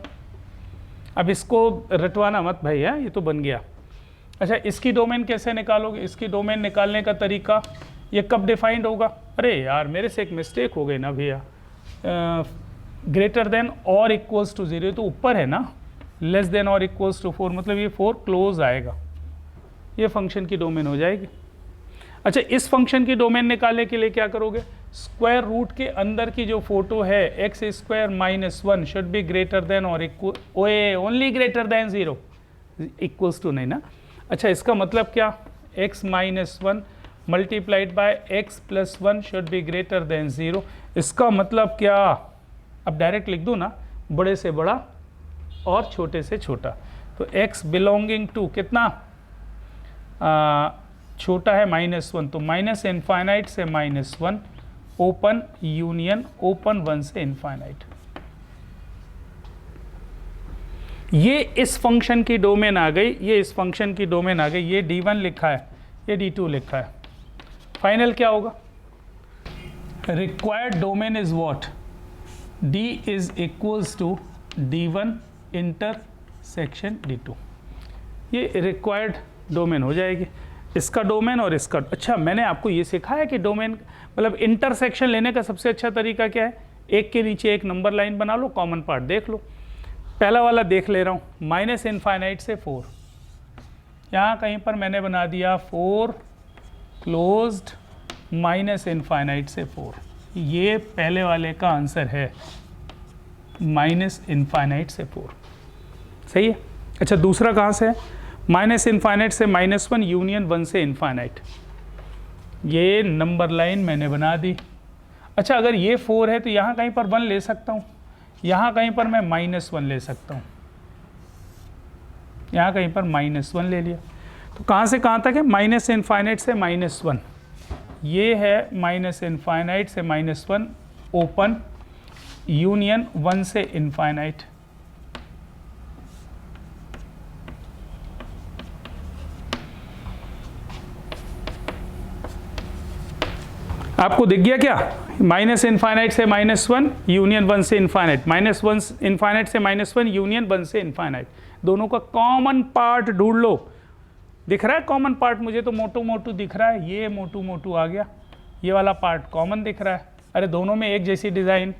अब इसको रटवाना मत भाई, है ये तो बन गया। अच्छा इसकी डोमेन कैसे निकालोगे, इसकी डोमेन निकालने का तरीका, ये कब डिफाइंड होगा, अरे यार मेरे से एक मिस्टेक हो गई ना भैया, ग्रेटर देन और इक्वल्स टू 0 तो ऊपर है ना, लेस देन और इक्वल्स टू 4, मतलब ये 4 क्लोज आएगा, ये फंक्शन की डोमेन हो जाएगी। अच्छा इस फंक्शन की डोमेन निकालने के लिए क्या करोगे, स्क्वायर रूट के अंदर की जो फोटो है x square -1 should be greater than और equal, or only greater than 0, equals to नहीं ना। अच्छा इसका मतलब क्या, x -1 multiplied by x plus 1 should be greater than 0। इसका मतलब क्या, अब डायरेक्ट लिख दूँ ना, बड़े से बड़ा और छोटे से छोटा। तो x बिलोंगिंग टू कितना छोटा है -1, तो माइनस इनफाइनाइट से -1 ओपन यूनियन ओपन 1 से इनफाइनाइट। ये इस फंक्शन की डोमेन आ गई, ये इस फंक्शन की डोमेन आ गई। ये D1 लिखा है, ये D2 लिखा है। फाइनल क्या होगा, required domain is what, D is equals to D1 intersection D2। ये रिक्वायर्ड डोमेन हो जाएगी, इसका डोमेन और इसका। अच्छा, मैंने आपको ये सिखाया कि डोमेन मतलब इंटरसेक्शन लेने का सबसे अच्छा तरीका क्या है, एक के नीचे एक नंबर लाइन बना लो, कॉमन पार्ट देख लो। पहला वाला देख ले रहा हूँ, माइनस इनफाइनाइट से 4, यहाँ कहीं पर मैंने बना दिया 4 क्लोज्ड माइनस इनफाइनाइट से 4। ये पहले वाले का आंसर है, माइनस इनफाइनाइट से 4। सही है। अच्छा, दूसरा कहाँ से है, माइनस इनफाइनाइट से -1 यूनियन 1 से इनफाइनाइट। ये नंबर लाइन मैंने बना दी। अच्छा, अगर ये 4 है तो यहाँ कहीं पर 1 ले सकता हूँ, यहाँ कहीं पर मैं -1 ले सकता हूँ, यहाँ कहीं पर -1 ले लिया। तो कहाँ से कहाँ तक है, माइनस इनफाइनाइट से -1। ये है माइनस इनफाइनाइट से -1 ओपन यूनियन 1 से इनफाइनाइट। आपको दिख गया क्या, माइनस इनफाइनाइट से -1 यूनियन 1 से इनफाइनाइट, -1 इनफाइनाइट से -1 यूनियन 1 से इनफाइनाइट। दोनों का कॉमन पार्ट ढूंढ लो। दिख रहा है कॉमन पार्ट, मुझे तो मोटू मोटू दिख रहा है, ये मोटू मोटू आ गया, ये वाला पार्ट कॉमन दिख रहा है। अरे दोनों में एक जैसी डिज़ाइन।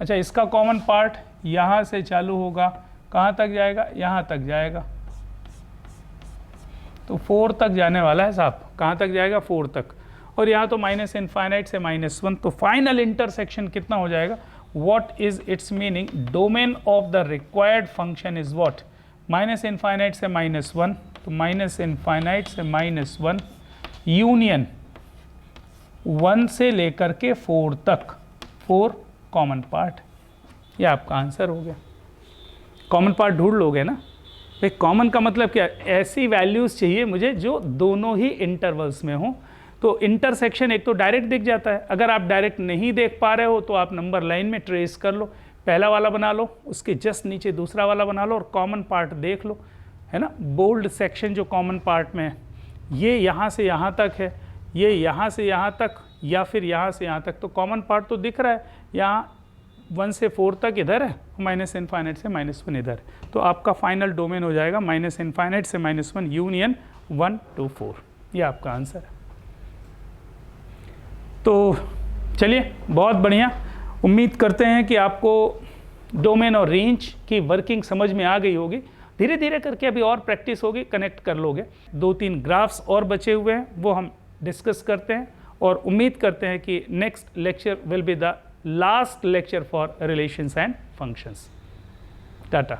अच्छा, इसका कॉमन पार्ट यहाँ से चालू होगा, कहाँ तक जाएगा, यहाँ तक जाएगा, तो 4 तक जाने वाला है साहब। कहाँ तक जाएगा, 4 तक। और यहाँ तो माइनस इनफाइनाइट से -1, तो फाइनल इंटरसेक्शन कितना हो जाएगा, what is it's meaning, domain of the required function is what, minus infinite से -1, तो माइनस इनफाइनाइट से -1 यूनियन 1 से लेकर के 4 तक, 4 कॉमन पार्ट। ये आपका आंसर हो गया। कॉमन पार्ट ढूंढ लोगे ना भाई। कॉमन का मतलब क्या, ऐसी वैल्यूज़ चाहिए मुझे जो दोनों ही इंटरवल्स में हो। तो इंटरसेक्शन एक तो डायरेक्ट दिख जाता है, अगर आप डायरेक्ट नहीं देख पा रहे हो तो आप नंबर लाइन में ट्रेस कर लो, पहला वाला बना लो, उसके जस्ट नीचे दूसरा वाला बना लो और कॉमन पार्ट देख लो, है ना। बोल्ड सेक्शन जो कॉमन पार्ट में है, ये यहाँ से यहाँ तक है, ये यहाँ से यहाँ तक, या फिर यहाँ से यहाँ तक, तो कॉमन पार्ट तो दिख रहा है। यहाँ 1 से 4 तक इधर है, माइनस इनफाइनाइट से -1 इधर है। तो आपका फाइनल डोमेन हो जाएगा माइनस इनफाइनाइट से -1 यूनियन 1 to 4। ये आपका आंसर है। तो चलिए, बहुत बढ़िया। उम्मीद करते हैं कि आपको डोमेन और रेंज की वर्किंग समझ में आ गई होगी। धीरे धीरे करके अभी और प्रैक्टिस होगी, कनेक्ट कर लोगे। 2-3 ग्राफ्स और बचे हुए हैं, वो हम डिस्कस करते हैं और उम्मीद करते हैं कि next lecture will be the last lecture for relations and functions. Tata.